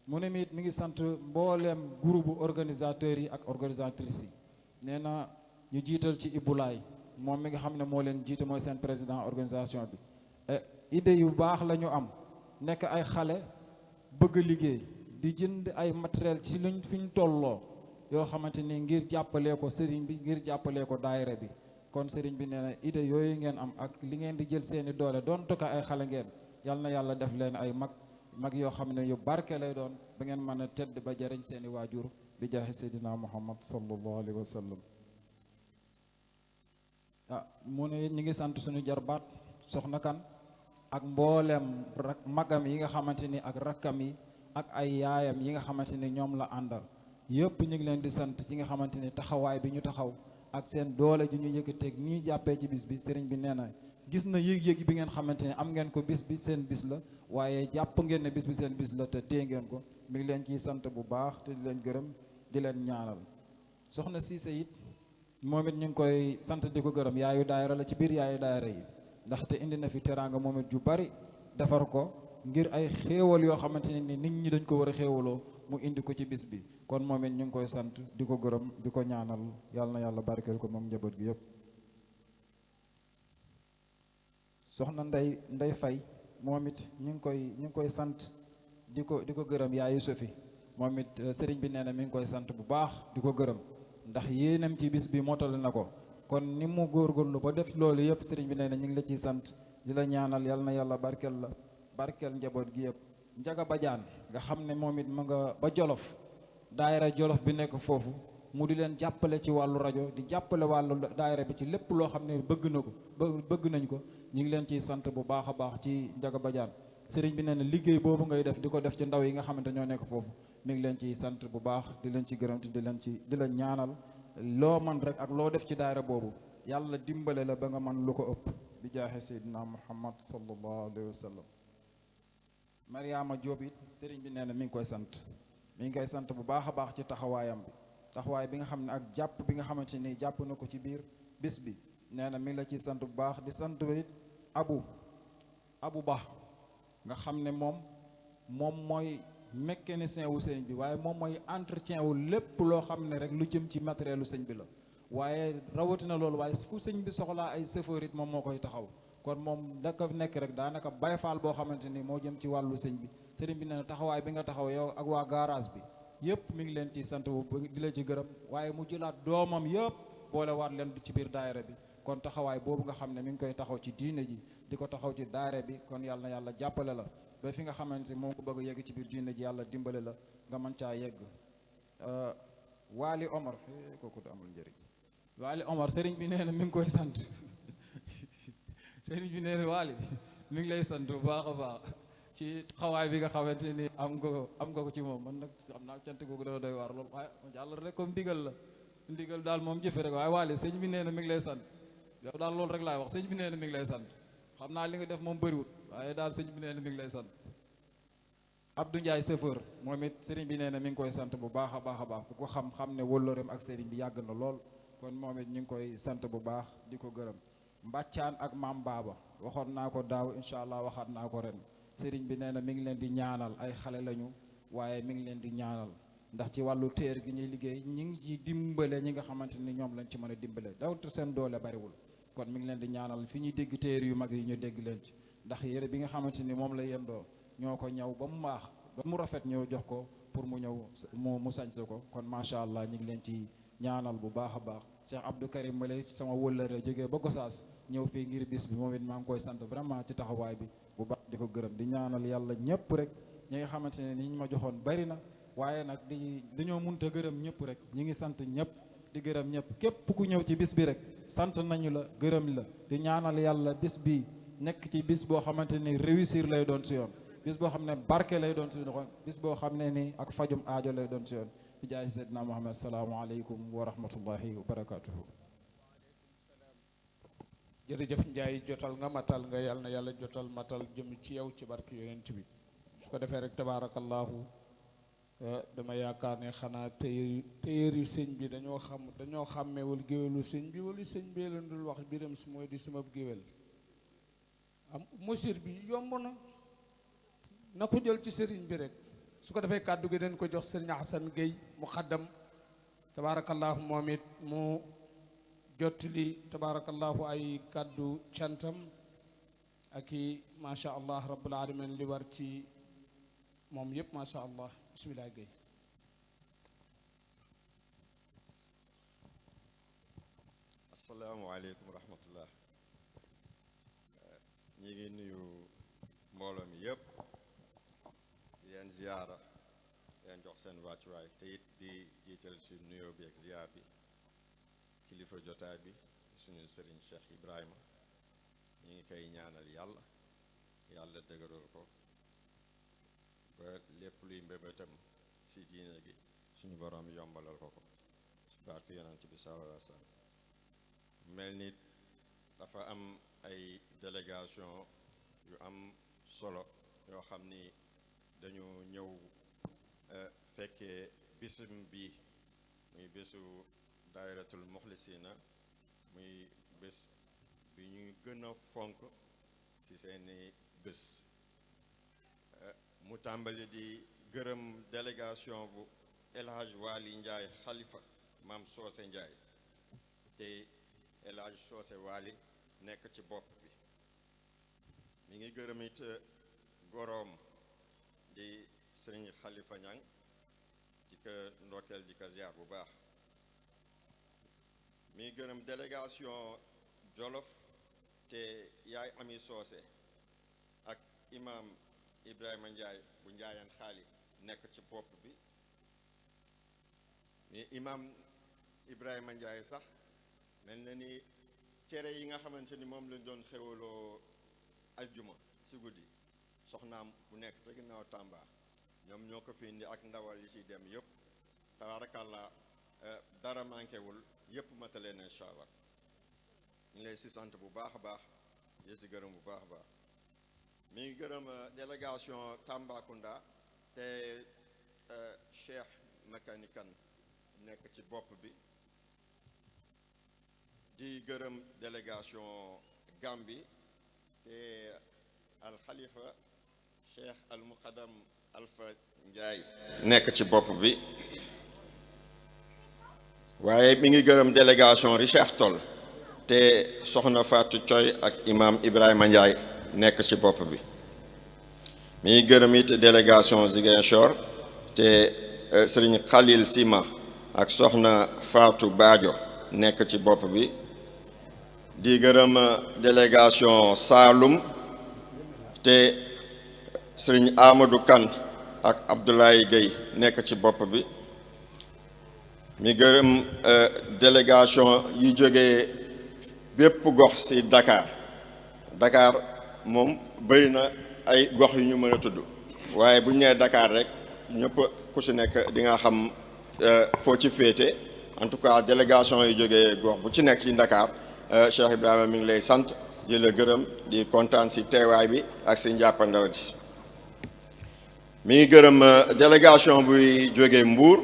mu ne mi it mi ngi sant mbooleem groupe organisateurs yi ak organisatrices yi nee na ñu jiital ci Ibulaay moom mi nga xam ne moo leen jiite mooy seen président organisation bi idée yu baax la ñu am nekk ay xale bëgg liggéey di jënd ay matériel ci luñ fi ñu tolloo yoo xamante ni ngir jàppalee ko sëriñ bi ngir jàppalee ko daayira bi kon sëriñ bi nee na idée yooyu ngeen am ak li ngeen di jël seeni doole doon tokka ay xale ngeen yal na yàlla def leen ay mag yoo xam ne yu barke lay doon ba ngeen mën a tedd ba jariñ seeni waajur bi jaaxi seydina muhammad sallallahu alayhi wa sallam mu ne ñu ngi sant suñu jarbaat soxna kan ak mbooleem magam yi nga xamante ni ak rakkam yi ak ay yaayam yi nga xamante ni ñoom la àndal yëpp ñu ngi leen di sant ci nga xamante ni taxawaay bi ñu taxaw ak seen doole ji ñu yëkkateeg nii jàppee ci bis bi sëriñ bi nee na gis na yëg-yëg bi ngeen xamante ni am ngeen ko bis bi seen bis la waaye jàpp ngeen ne bis bi seen bis la te téye ngeen ko mi ngi leen ciy sant bu baax te di leen gërëm di leen ñaanal soxna Siise it moom it ñu ngi koy sant di ko gërëm yaayu daayira la ci biir yaayu daayira yi ndaxte indi na fi teraanga moom it ju bari defar ko ngir ay xéewal yoo xamante ne ni nit ñi dañ ko war a xéewaloo mu indi ko ci bis bi kon moom it ñu ngi koy sant di ko gërëm di ko ñaanal yàlla na yàlla barkeel ko moom njaboot gi yëpp soxna nday fay moom it ñu ngi koy sant di ko gërëm yaayu Sofi moom it sëriñ bi nee na mi ngi koy sant bu baax di ko gërëm ndax yéenam ci bis bi mottali na ko kon ni mu góorgóorlu ba def loolu yëpp sëriñ bi nee na ñu ngi la ciy sant di la ñaanal yàlla na yàlla barkeel njaboot gi yëpp Njaga Badiane nga xam ne moom it mu nga ba Jolof daayira Jolof bi nekk foofu mu di leen jàppale ci wàllu rajo di jàppale wàllu daayira bi ci lépp loo xam ne bëgg nañ ko ñu ngi leen ciy sant bu baax a baax ci Njaga Badiane sëriñ bi nee na liggéey boobu ngay def di ko def ci ndaw yi nga xamante ñoo nekk foofu mi ngi leen ciy sant bu baax di leen ci gërëm te di leen ñaanal loo man rek ak loo def ci daayira boobu yàlla dimbale la ba nga man lu ko ëpp bi jaaxe seydina muhammad sallallahu alayhi wa sallam Mariama Diop it sëriñ bi nee na mi ngi koy sant bu baax a baax ci taxawaayam bi taxawaay bi nga xam ne ak jàpp bi nga xamante ni jàpp na ko ci biir bis bi nee na mi ngi la ciy sant bu baax di sant it abu ba nga xam ne moom mooy mécanicien wu sëñ bi waaye moom mooy entretien wu lépp loo xam ne rek lu jëm ci matériel lu sëñ bi la waaye rawatina loolu waaye fu sëñ bi soxlaa ay chauffeur it moom moo koy taxaw kon moom daka nekk rek daanaka bayfaal boo xamante ni moo jëm ci wàllu sëñ bi sëriñ bi nee na taxawaay bi nga taxaw yow ak waa garage bi yëpp mi ngi leen ci sant bu di la ci gërëm waaye mu jëlaat doomam yëpp boole waat leen ci biir daayira bi kon taxawaay boobu nga xam ne mi ngi koy taxaw ci diine ji di ko taxaw ci daayira bi kon yàlla na yàlla jàppale la ba fi nga xamante moo ko bëgg a yegg ci biir diine ji yàlla dimbale la nga mën caa yegg Waali Omar kooku amul njëriñ Waali Omar sëriñ bi nee na mi ngi koy sant sëriñ bi nee na Waali mi ngi lay sant bu baax a baax ci xawaay bi nga xamante ni am nga ko ci moom man nag xam naa cant googu dana doy waar loolu waaye yàlla rek comme digal la ndigal daal moom jëfe rek waaye Waly sëñ bi nee na mi ngi lay sant yow daal loolu rek laay wax sëñ bi nee na mi ngi lay sant xam naa li nga def moom bëriwut waaye daal sëñ bi nee na mi ngi lay sant Abdou Ndiaye chauffeur moom it sëriñ bi nee na mi ngi koy sant bu baax a baax a baax ku ko xam ne wëllëreem ak sëriñ bi yàgg na lool kon moom it ñu ngi koy sant bu baax di ko gërëm mbàccaan ak maam baaba waxoon naa ko daaw incha allah waxaat naa ko ren sëriñ bi nee na mi ngi leen di ñaanal ay xale lañu waaye mi ngi leen di ñaanal ndax ci wàllu téer gi ñuy liggéey ñi ngi ci dimbale ñi nga xamante ni ñoom lañ ci mën a dimbale dawtu seen doole bariwul kon mi ngi leen di ñaanal fi ñuy dégg téer yu mag yi ñu dégg leen ci ndax yére bi nga xamante ni moom la yendoo ñoo ko ñëw ba mu baax ba mu rafet ñëw jox ko pour mu ñëw mu sañse ko kon macha allah ñu ngi leen ci ñaanal bu baax a baax Cheikh Abdou Karim ma lay sama wëllëre jógee ba Gosaas ñëw fii ngir bis bi moom it maa ngi koy sant vraiment ci taxawaay bi bu baax di ko gërëm di ñaanal yàlla ñëpp rek ñi nga xamante ne ni ñu ma joxoon bari na waaye nag dañoo munta gërëm ñëpp rek ñi ngi sant ñëpp di gërëm ñëpp képp ku ñëw ci bis bi rek sant nañu la gërëm la di ñaanal yàlla bis bi nekk ci bis boo xamante ni réussir lay doon si yoon bis boo xam ne barke lay doon si yoon bis boo xam ne ni ak fajum aajo lay doon si yoon bi jaay seydina Muhammad salaamualeykum wa rahmatullahi wa barakatuhu jërëjëf Njaay jotal nga matal nga yàlla na yàlla jotal matal jëm ci yow ci barke yonent bi su ko defee rek tabaarakallaahu dama yaakaar ne xanaa téyeer yu sëñ bi dañoo xàmmewul géwélu sëñ bi wala sëñ bee leen dul wax biram si mooy di suma géwél am mosir bi yomb na ko jël ci sëriñ bi rek su ko defee kàddu gi dañ ko jox sëriñ Hasan Gueye mu xaddam tabaarakallaahu moom it mu jottali tabaarakallaahu ay kàddu cantam ak i macha allah rabbul alamin li war ci moom yëpp macha allah bismillah Gueye asalaamaaleykum wa rahmatullah ñi ngi nuyu mbooloo mi yëpp di leen ziyaara leen jox seen wàccuwaay te it di jiital si nuyoo bi ak ziyaar bi kilifa jotaay bi suñu sëriñ Cheikh Ibrahima ñi ngi koy ñaanal yàlla dëgëral ko ba lépp luy mbébétam si diine gi suñu borom yombalal ko si barke yonent bi sallallahu alayhi wa sallam mel ni dafa am ay délégation yu am solo yoo xam ni dañu ñëw fekkee bisum bi muy bésu daayiratul muxlisina muy bés bi ñuy gën a fonk ci seeni bés mu tàmbali di gërëm délégation bu El Hadj Waly Ndiaye xalifa maam Soose Ndiaye te El Hadj Soose Waly nekk ci bopp bi mi ngi gërëm it goroom di sëriñ Xalifa Ñang di ko ndokkeel di ko ziar bu baax mi ngi gërëm délégation Jolof te yaay Ami Soose ak imam Ibrahima Ndiaye bu Njaayeen xaali nekk ci bopp bi mais imam Ibrahima Ndiaye sax mel na ni cere yi nga xamante ni moom lañ doon xewaloo aljuma ci guddi soxnaam bu nekk te ginnaaw Tamba ñoom ñoo ko fi indi ak ndawal yi ci dem yëpp tabaarakàllaa dara manquéwul yëpp matale na incha allah ñu lay si sant bu baax a baax di si gërëm bu baax a baax mi ngi gërëm délégation Tambacounda te Cheikh Makanikan nekk ci bopp bi di gërëm délégation Gambie te al xalifa Cheikh al Muqaddam Alpha Ndiaye nekk ci bopp bi waaye mi ngi gërëm délégation Richard Toll te soxna Fatou Thioy ak imam Ibrahima Ndiaye nekk ci bopp bi mi ngi gërëm it délégation Ziguinchor te Serigne Khalil Sima ak soxna Fatou Badio nekk ci bopp bi di gërëm délégation Saloum te Serigne Amadou Kane ak Abdoulaye Gueye nekk ci bopp bi mi gërëm délégation yi jógee bépp gox ci Dakar moom bëri na ay gox yu ñu mën a tudd waaye bu ñu nee Dakar rek ñëpp ku ci nekk di nga xam foo ci féete en tout cas délégation yi jógee gox bu ci nekk ci Dakar Cheikh Ibrahima mi ngi lay sant di la gërëm di kontaan si teewaay bi ak si njàppandaw ji mi ngi gërëm délégation buy jógee Mbour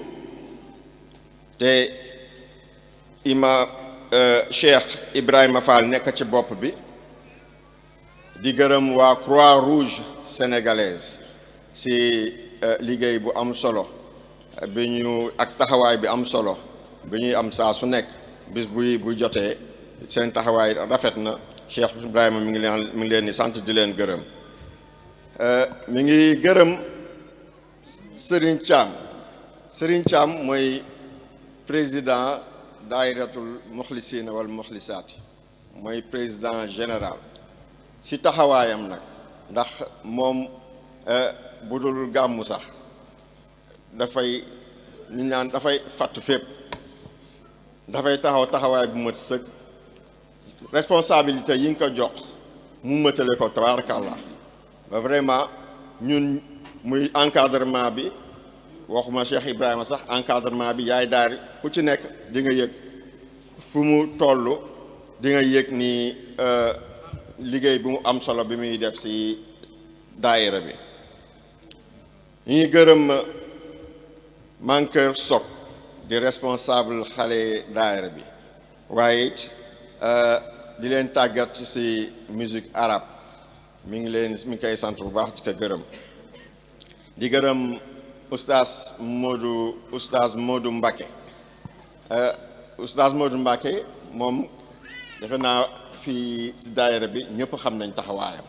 te ima Cheikh Ibrahima Fall nekk ci bopp bi di gërëm waa Croix-Rouge sénégalaise si liggéey bu am solo bi ñu ak taxawaay bi am solo bi ñuy am saa su nekk bis buy jotee seen taxawaay rafet na Cheikh Ibrahima mi ngi leen di sant di leen gërëm mi ngi gërëm Serigne Thiam mooy président daayiratul muxlisina wal muxlisaati mooy président général ci taxawaayam nag ndax moom bu dul gàmmu sax dafay ñu naan dafay fàtt fépp dafay taxawaay bu mat sëkk responsabilité yi nga ko jox mu mëtale ko tabarakallah ba vraiment ñun muy encadrement bi waxuma Cheikh Ibrahima sax encadrement bi yaay daari ku ci nekk di nga yëg fu mu toll di nga yëg ni liggéey bi mu am solo bi muy def ci daayira bi ñu ngi gërëm Mankeur Sok di responsable xale daayira bi waaye it di leen tàggat ci musique arabe mi ngi koy sant bu baax di ko gërëm di gërëm oustaz Modou Mbacké oustaz Modou Mbacké moom defe naa fii ci daayira bi ñëpp xam nañ taxawaayam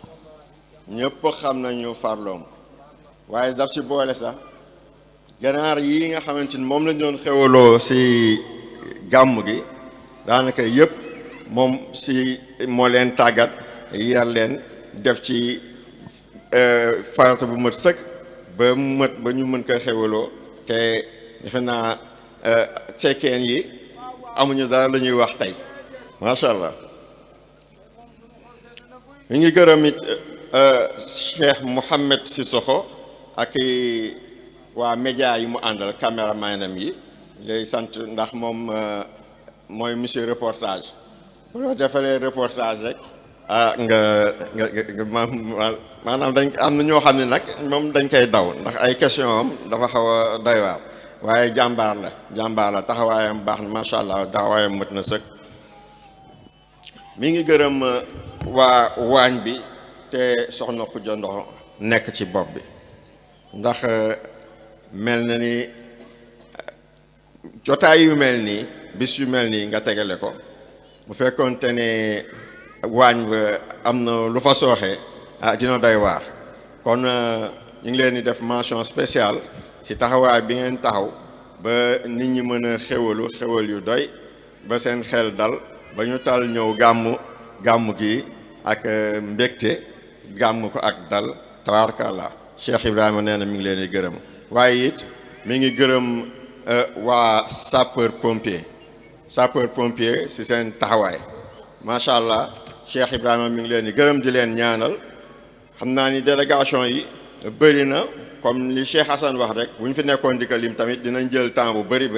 ñëpp xam nañu farloom waaye daf ci boole sax ganaar yi nga xamante ni moom lañ doon xewaloo ci gàmm gi daanaka yëpp moom ci moo leen tàggat yar leen def ci farata bu mat sëkk ba ñu mën ko xewaloo te defe naa ceekeen yi amuñu dara lu ñuy wax tey macha allah mi ngi gërëm it Cheikh Mouhamed Sissoko ak waa média yi mu àndal caméramanam yi lay sant ndax moom mooy monsieur reportage bu loo defalee reportage rek nga maanaam dañ am na ñoo xam ne nag moom dañ koy daw ndax ay question am dafa xaw a doy waar waaye jàmbaar la taxawaayam baax na macha allah taxawaayam mët na sëkk mi ngi gërëm waa waañ bi te soxna Xuja Ndox nekk ci bopp bi ndax mel na ni jotaay yu mel nii bis yu mel nii nga tegale ko bu fekkoonte ne waañ ba am na lu fa sooxee dina doy waar kon ñu ngi leen di def mention spéciale ci taxawaay bi ngeen taxaw ba nit ñi mën a xewal yu doy ba seen xel dal ba ñu tal ñëw gàmm gi ak mbégte gàmm ko ak dal tabarakallah Cheikh Ibrahima nee na mi ngi leen di gërëm waaye it mi ngi gërëm waa sapeur pompier ci seen taxawaay macha allah Cheikh Ibrahima mi ngi leen di gërëm di leen ñaanal xam naa ni délégation yi bëri na comme li Cheikh Hassan wax rek bu ñu fi nekkoon di ko lim tamit dinañ jël temps bu bëri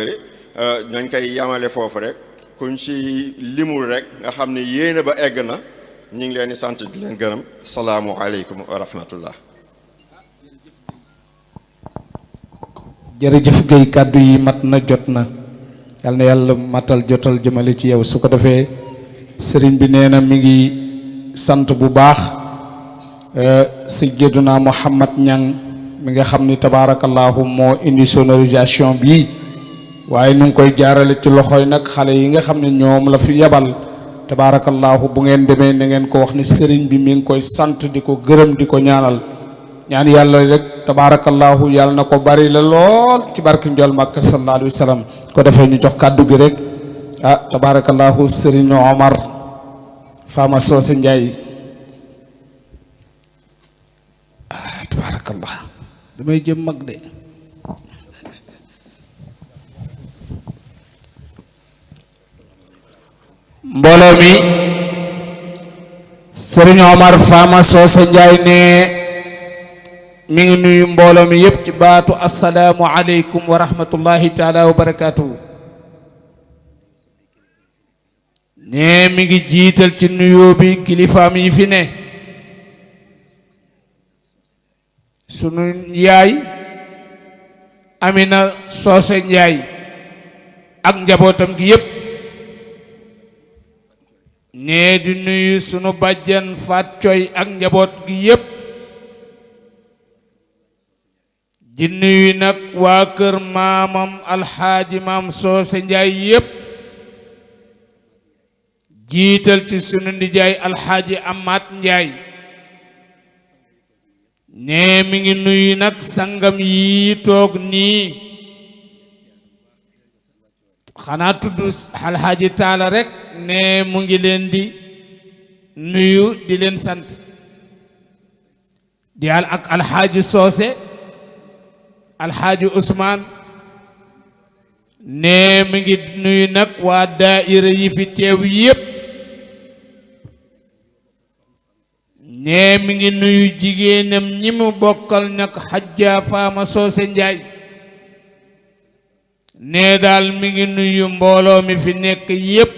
dañ koy yamale foofu rek kuñ ci limul rek nga xam ne yéene ba egg na ñu ngi leen di sant di leen gërëm salaamualeykum wa rahmatullah. jërëjëf Guèye kàddu yi mat na jot na yal na yàlla matal jotal jëmale ci yow su ko defee sëriñ bi nee na mi ngi sant bu baax Sayyiduna Muhammad Ñang mi nga xam ni tabaarakallaahu moo indi sonorisation bii waaye nu ngi koy jaarale ci loxoy nag xale yi nga xam ne ñoom la fi yebal tabaarakallaahu bu ngeen demee na ngeen ko wax ni sëriñ bi mi ngi koy sant di ko gërëm di ko ñaanal ñaan yàlla rek tabaarakallaahu yàlla na ko bari la lool ci barki njool Makka sallallahu alayhi wa sallam ko defee ñu jox kàddu gi rek tabaarakallaahu sëriñ Omar Fama Soose Njaay tabaarakallah damay jëm mag de mbooloo mi sëriñ Omar Fama Soose Njaay ne mi ngi nuyu mbooloo mi yépp ci baatu assalaamu aleykum wa rahmatullahi taala wa barakaatuhu ne mi ngi jiital ci nuyoo bi kilifaam yi fi ne sunu yaay Amina Soose Njaay ak njabootam gi yépp ne di nuyu sunu bàjjan Faat Coy ak njaboot gi yépp di nuyu nag waa kër maamam alxaaji maam Soose Njaay yépp jiital ci sunu ndijaay alxaaji Amaat Njaay ne mi ngi nuyu nag sangam yi toog nii xanaa tudd alxaaji Taala rek ne mu ngi leen di nuyu di leen sant di ak alxaaji Soose alxaaji Usmaan ne mi ngi nuyu nag waa daayira yi fi teew yépp ne mi ngi nuyu jigéenam ñi mu bokkal nag Xajja Faama Soose Njaay ne daal mi ngi nuyu mbooloo mi fi nekk yépp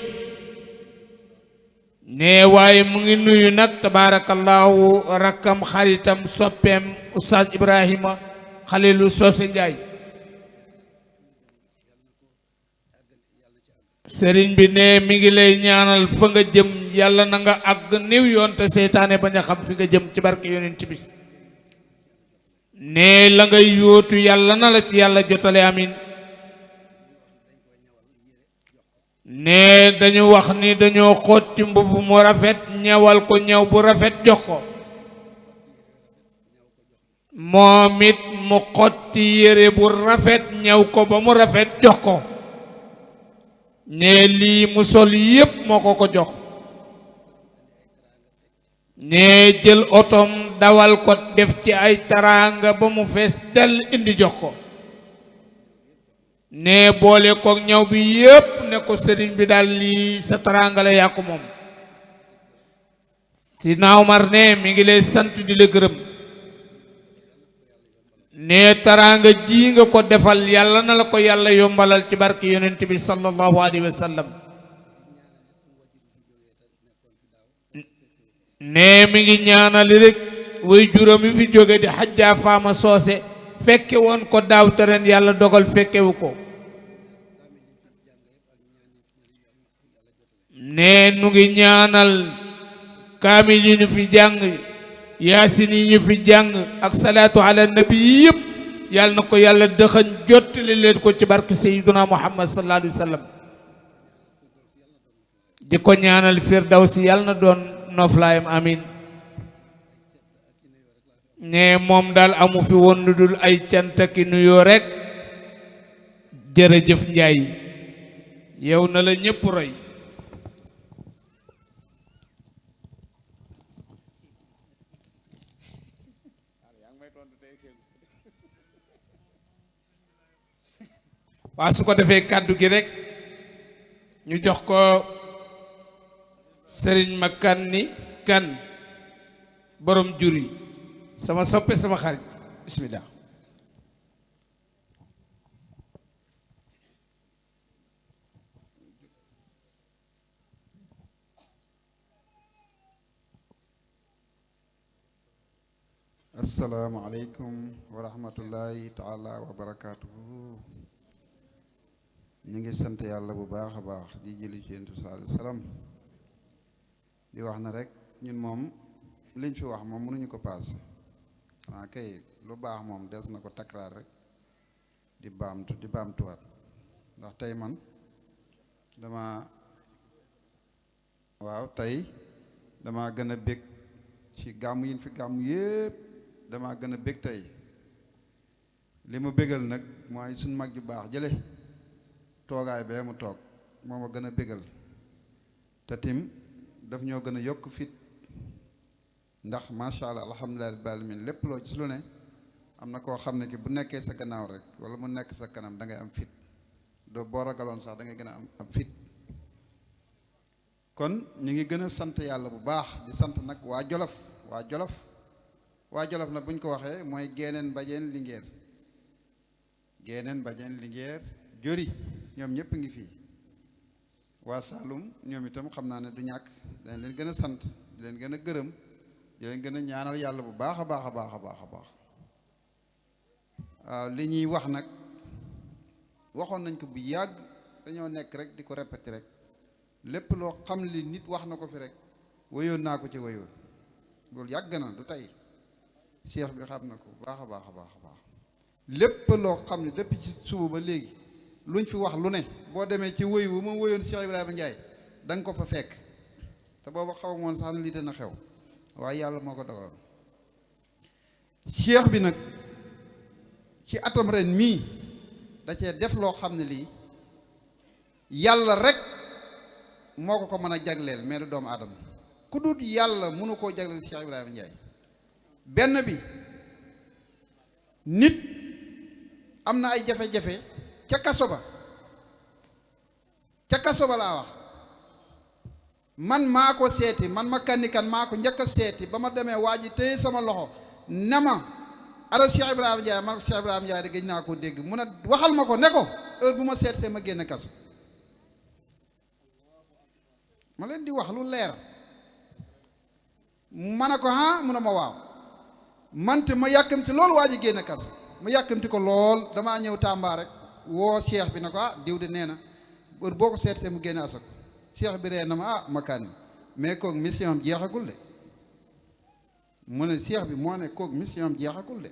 ne waaye mu ngi nuyu nag tabaarakallaahu rakkam xaritam soppeem Oustaz Ibrahima Xalilu Soose Njaay sëriñ bi ne mi ngi lay ñaanal fa nga jëm yàlla na nga àgg niw yoon te seytaane bañ a xam fi nga jëm ci barke yonent bi ne la ngay yóotu yàlla na la ci yàlla jotale amin ne dañu wax ni dañoo xotti mbubb mu rafet ñawal ko ñaw bu rafet jox ko moom it mu xotti yére bu rafet ñaw ko ba mu rafet jox ko ne lii mu sol yépp moo ko ko jox ne jël otom dawal ko def ci ay taraanga ba mu fees dell indi jox ko ne boole ko ñaw bi yépp ne ko sëriñ bi daal lii sa taraanga la yaa ko moom si naaw mar ne mi ngi lay sant di la gërëm ne taraanga ji nga ko defal yàlla na la ko yàlla yombalal ci barke yonent bi sallallahu alayhi wa sallam ne mi ngi ñaanali rek way juróom yi fi jóge di Xajja Faama Soose fekke woon ko daaw te ren yàlla dogal fekkewu ko ne nu ngi ñaanal kaamil yi ñu fi jàng yaasin yi ñu fi jàng ak salaatu ala nabi yëpp yàlla na ko yàlla dëxañ jottali leen ko ci barke sayyiduna muhammad sallallahu alayhi wa sallam di ko ñaanal firdawsi yàlla na doon noflaayam amin ne moom daal amu fi woon lu dul ay cantaki nuyoo rek jërëjëf Njaay yow na la ñépp roy waa su ko defee kàddu gi rek ñu jox ko sëriñ ma kan ni kan borom juri sama soppe sama xarit bismillah assalaamu aleykum wa rahmatullahi taala wa barakaatuhu. ñu ngi sant yàlla bu baax a baax di jëli ci Yonent bi sallallahu alayhi wa sallam di wax na rek ñun moom liñ fi wax moom mënuñu ko paas xanaa kay lu baax moom des na ko takraar rek di baamtuwaat ndax tey man dama gën a bég ci gàmm yin fi gàmm yépp dama gën a bég tey li ma bégal nag mooy suñ mag ju baax jële toogaay bee mu toog moo ma gën a bégal te tim daf ñoo gën a yokk fit ndax macha allah alhamdulilah rabbil alamin lépp loo gis lu ne am na koo xam ne ki bu nekkee sa gannaaw rek wala mu nekk sa kanam da ngay am fit doo boo ragaloon sax da ngay gën a am fit kon ñu ngi gën a sant yàlla bu baax di sant nag waa Jolof nag bu ñu ko waxee mooy Géeneen Mbajeen Linguère Jori ñoom ñëpp ngi fii waa Saalum ñoom itam xam naa ne du ñàkk dañ leen gën a sant di leen gën a gërëm di leen gën a ñaanal yàlla bu baax a baax a baax a baax a baax waaw li ñuy wax nag waxoon nañ ko bu yàgg dañoo nekk rek di ko répété rek lépp loo xam li nit wax na ko fi rek wéyoon naa ko ci wéyoon loolu yàgg na du tey cheikh bi xam na ko bu baax a baax a baax a baax lépp loo xam ne depuis ci suba ba léegi luñ fi wax lu ne boo demee ci wéy wu ma wéyoon Cheikh Ibrahima Ndiaye da nga ko fa fekk te booba xaw moon sax ne lii dana xew waaye yàlla moo ko dogal cheikh bi nag ci atam ren mii da cee def loo xam ne lii yàlla rek moo ko mën a jagleel mais du doomu aadama ku dut yàlla mënu koo jagleel Cheikh Ibrahima Ndiaye benn bi nit am na ay jafe-jafe ca kaso ba laa wax man maa ko seeti man ma kannikan maa ko njëkk a seeti ba ma demee waa ji téye sama loxo ne ma ara Cheikh Ibrahima Ndiaye man ko Cheikh Ibrahima Ndiaye de gëj naa koo dégg mu ne waxal ma ko ne ko heure bu ma seet see ma génn kaso ma leen di wax lu leer ma ne ko ah mu ne ma waaw mante ma yàkkamti loolu waa ji génn kaso ma yàkkamti ko lool damaa ñëw Tamba rek woo cheikh bi ne ko ah diw de nee na heure boo ko seetee mu génn asako cheikh bi ree na ma ah makaan mais kooku mission am jeexagul de mu ne cheikh bi moo ne kooku mission am jeexagul de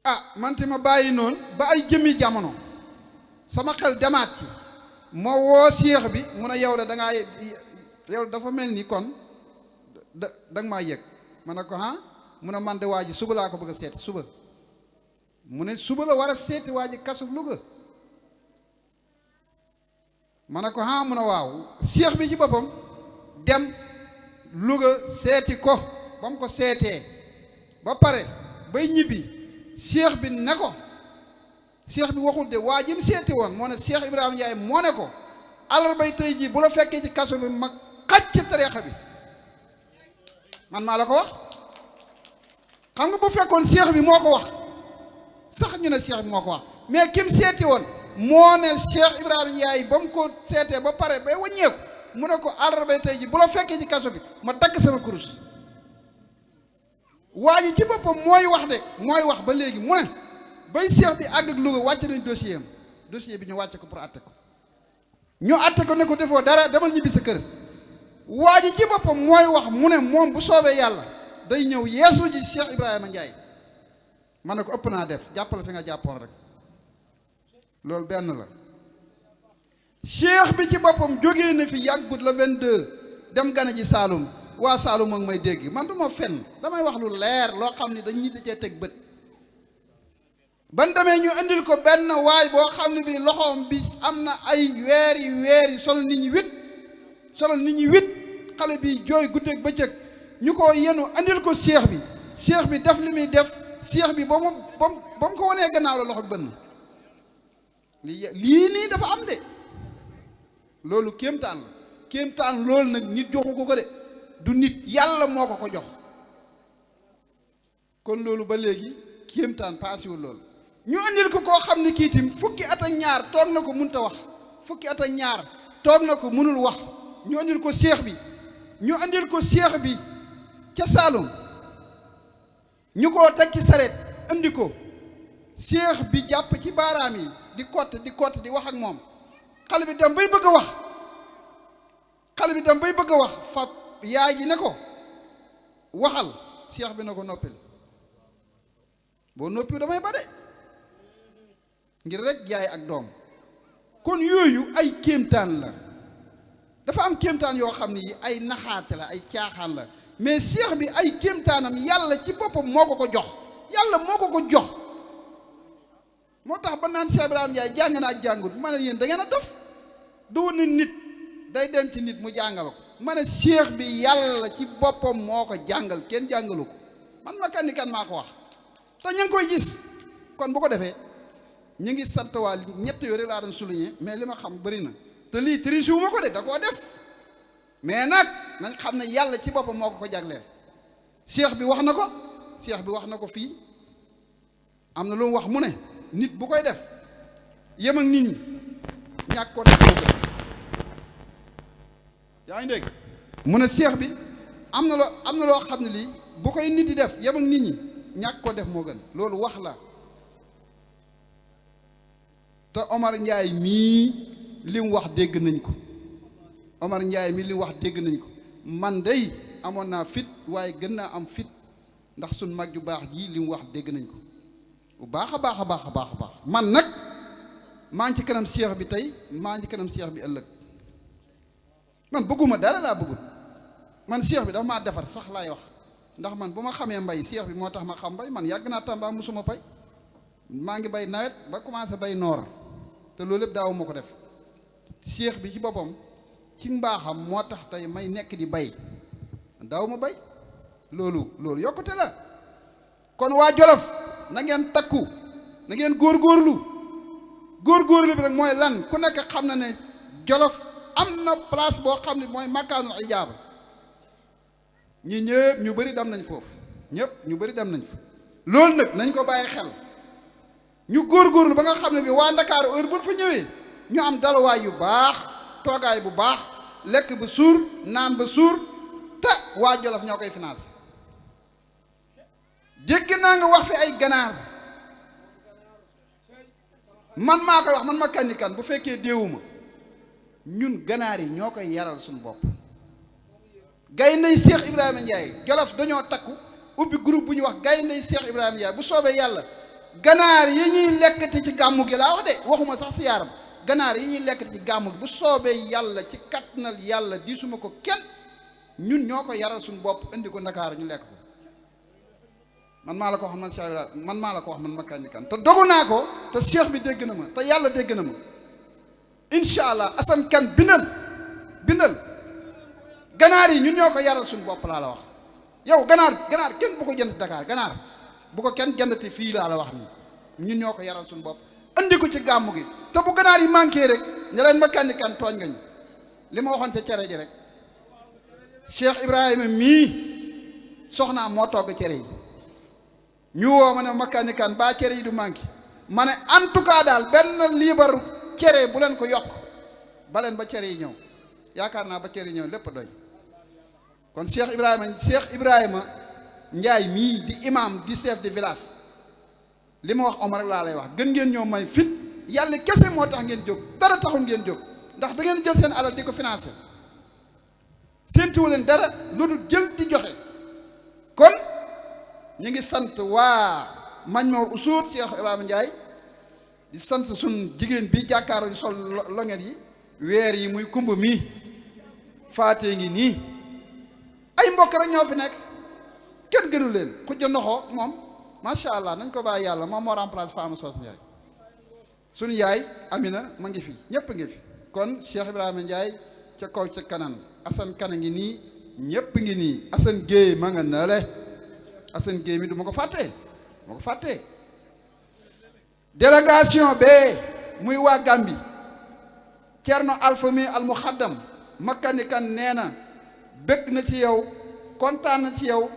ah mante ma bàyyi noonu ba ay jëmmi jamono sama xel demaat ci ma woo cheikh bi mu ne yow de da ngaa yow dafa mel ni kon da nga maa yëg ma ne ko ah mu ne man de waa ji suba laa ko bëgg a seeti suba mu ne suba la war a seeti waa ji kasu Louga ma ne ko ah mu ne waaw cheikh bi ci boppam dem Louga seeti ko ba mu ko seetee ba pare bay ñibbi cheikh bi ne ko cheikh bi waxul de waa ji mu seeti woon moo ne Cheikh Ibrahima Ndiaye moo ne ko àllarbay tey jii bu la fekkee ci kaso bi ma xaj ci tariixa bi man maa la ko wax xam nga bu fekkoon cheikh bi moo ko wax sax ñu ne cheikh bi moo ko wax mais kim seeti woon moo ne Cheikh Ibrahima Ndiaye ba mu ko seetee ba pare bay wàññeeku mu ne ko àllarbay tey ji bu la fekkee ci kaso bi ma dagg sama kurus waa ji ci boppam mooy wax de mooy wax ba léegi mu ne bay cheikh bi àgg ak Louga wàcc nañ dossier am dossier bi ñu wàcce ko pour atte ko ñu atte ko ne ko defoo dara demal ñibbi sa kër waa ji ci boppam mooy wax mu ne moom bu soobee yàlla day ñëw yeesu ji Cheikh Ibrahima Ndiaye ma ne ko ëpp naa def jàppale fi nga jàppoon rek loolu benn la cheikh bi ci boppam jógee na fi yàggut la 22 dem gane ji Saalum waa Saalum ak may dégg man du ma fenn damay wax lu leer loo xam ne dañ ñi da cee teg bët ban demee ñu indil ko benn waay boo xam ne bi loxoom bi am na ay weeri sol nit ñi wit xale bi jooy guddeeg bëccëg ñu ko yenu andil ko cheikh bi def li muy def cheikh bi ba mu ko wanee gannaaw la loxo bi bënn lii nii dafa am de loolu kéemtaan loolu nag nit joxu ko de du nit yàlla moo ko jox kon loolu ba léegi kéemtaan paasiwul loolu ñu andil ko koo xam ne kii tim fukki at ak ñaar toog na ko mënut a wax fukki at ak ñaar toog na ko mënul wax ñu andil ko cheikh bi ca Saalum ñu ko teg ci sareet andi ko cheikh bi jàpp ci baaraam yi di kott di wax ak moom xale bi dem bay bëgg a wax fa yaay ji ne ko waxal cheikh bi ne ko noppil boo noppi damay ba de ngir rek jaay ak doom kon yooyu ay kéemtaan la dafa am kéemtaan yoo xam ni ay naxaate la ay caaxaan la mais cheikh bi ay kéemtaanam yàlla ci boppam moo ko jox moo tax ba naan Cheikh Ibrahima Ndiaye jàng naa jàngut ma ne yéen da ngeen a dof du ne nit day dem ci nit mu jàngal ko ma ne cheikh bi yàlla ci boppam moo ko jàngal kenn jàngalu ko man ma kan maa ko wax te ñu ngi koy gis kon bu ko defee ñu ngi sant waa ñett yooyu laa doon souligner mais li ma xam bëri na te lii triché wu ma ko de da koo def mais nag nañ xam ne yàlla ci boppam moo ko jagleel cheikh bi wax na ko fii am na lu mu wax mu ne nit bu koy def yem ak nit ñi ñàkk ko def moo gën. yaa ngi dégg mu ne seex bi am na loo xam ne lii bu koy nit di def yem ak nit ñi ñàkk ko def moo gën. loolu wax la te Omar Ndiaye mii li mu wax dégg nañ ko. Omar Ndiaye mii li mu wax dégg nañ ko. man day amoon naa fit waaye gën naa am fit ndax suñ mag ju baax ji li mu wax dégg nañ ko bu baax a baax a baax a baax a baax. man nag maa ngi ci kanam seex bi tey maa ngi ci kanam seex bi ëllëg man bëgguma dara laa bëggul man seex bi dafa maa defar sax laay wax ndax man bu ma xamee mbay seex bi moo tax ma xam mbay man yàgg naa Tamba musuma pay maa ngi bay nawet ba commencé bay noor te loolu lépp daawu ma ko def seex bi ci boppam ci mbaaxam moo tax tey may nekk di bay daaw ma bay loolu yokkute la. kon waa Jolof na ngeen takku na ngeen góorgóorlu bi rek mooy lan ku nekk xam na ne Jolof am na place boo xam ne mooy makkaanul ijaaba ñi ñëpp ñu bëri dem nañ foofu ñu bëri dem nañ fa. loolu nag nañ ko bàyyi xel ñu góorgóorlu ba nga xam ne bi waa Ndakaaru heure bu fa ñëwee ñu am daluwaay yu baax toogaay bu baax lekk ba suur naan ba suur te waa Jolof ñoo koy financé. dégg naa nga wax fi ay ganaar man maa koy wax man ma kandikan bu fekkee déewuma ñun ganaar yi ñoo koy yaral suñu bopp. gayndey Cheikh Ibrahima Ndiaye Jolof dañoo takku ubbi groupe bu ñuy wax gayndey Cheikh Ibrahima Ndiaye bu soobee yàlla ganaar yi ñuy lekkati ci gàmmu gi laa wax de waxuma sax si yaaram ganaar yi ñuy lekkati ci gàmmu gi bu soobee yàlla ci kattanal yàlla diisuma ko kenn ñun ñoo ko yaral suñu bopp indi ko Ndakaaru ñu lekk ko. man maa la ko wax man Cheikh Ibrahima man maa la ko wax man Makani Kane te dogu naa ko te Cheikh bi dégg na ma te yàlla dégg na ma incha allah Assane Kane bindal ganaar yi ñun ñoo ko yaral suñu bopp laa la wax. yow ganaar kenn bu ko jënd Dakar ganaar bu ko kenn jëndati fii laa la wax nii ñun ñoo ko yaral suñu bopp andi ko ci gàmmu gi te bu ganaar yi manqué rek ña leen Makani Kane tooñ nga ñu li ma waxoon ca cere ji rek Cheikh Ibrahima mii soxnaam moo togg cere yi. ñu woo ma ne Makani Kane ba cere yi du manqué ma ne en tout cas daal benn liibaru cere bu leen ko yokk ba leen ba cere yi ñëw yaakaar naa ba cere yi ñëw lépp doy kon Cheikh Ibrahima Ndiaye mii di imam di chef de village li ma wax Omar rek laa lay wax gën ngeen ñoo may fit yàlla kese moo tax ngeen jóg dara taxul ngeen jóg ndax da ngeen jël seen alal di ko financé séentuwu leen dara lu dul jël di joxe kon ñu ngi sant waa Majmahun Usul Cheikh Ibrahima Ndiaye di sant sun jigéen bi jàkkaaroo di sol longet yi weer yi muy kumba mii faatee ngi nii ay mbokk rek ñoo fi nekk kenn gënu leen xujja noxo moom macha allah nañ ko bàyyi yàlla moom moo remplace Fama Sos Ndiaye suñu yaay Amina ma ngi fi ñëpp ngi fi kon Cheikh Ibrahima Ndiaye ca kaw ca kanam Assane Kane ngi nii ñëpp ngi nii Assane Gueye ma nga nale Assane Gueye mi du ma ko fàttee délégation bee muy waa Gambie Cerno Alpha mi al muxaddam Makani Kane nee na bëgg na ci yow kontaan na ci yow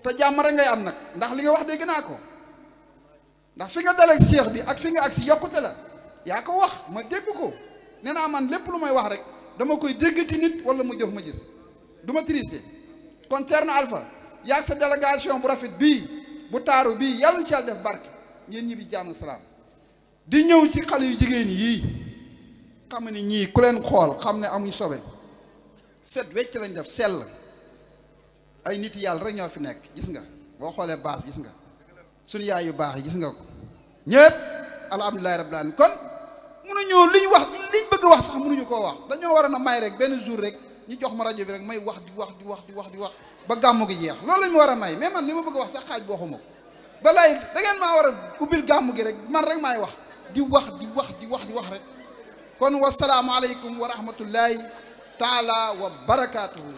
te jàmm rek ngay am nag ndax li nga wax dégg naa ko ndax fi nga dalee Cheikh bi ak fi nga agsi yokkute la yaa ko wax ma dégg ko nee naa man lépp lu may wax rek dama koy dégg ci nit wala mu jëf ma gis du ma triser kon Cerno Alpha yaag sa délégation bu rafet bii bu taaru bii yàlla ci yàlla def barke ngeen ñibbi jàmm salaam di ñëw ci xale yu jigéen yii xam ne ñii ku leen xool xam ne amuñ sobe set wecc lañ def sell ay nit yàlla rek ñoo fi nekk gis nga boo xoolee baas gis nga suñu yaay yu baax yi gis nga ko ñëpp alhamdulilahi rabbil alamin kon mënuñoo liñ bëgg wax sax mënuñu koo wax dañoo waroon a may rek benn jour rek ñu jox ma rajo bi rek may wax di wax ba gàmmu gi jeex loolu lañ ma war a may mais man li ma bëgg a wax sax xaaj boo xuma ko balaay da ngeen maa war a ubbil gàmmu gi rek man rek maay wax di wax rek kon wasalaamu aleykum wa rahmatullahi taala wa barakaatuhu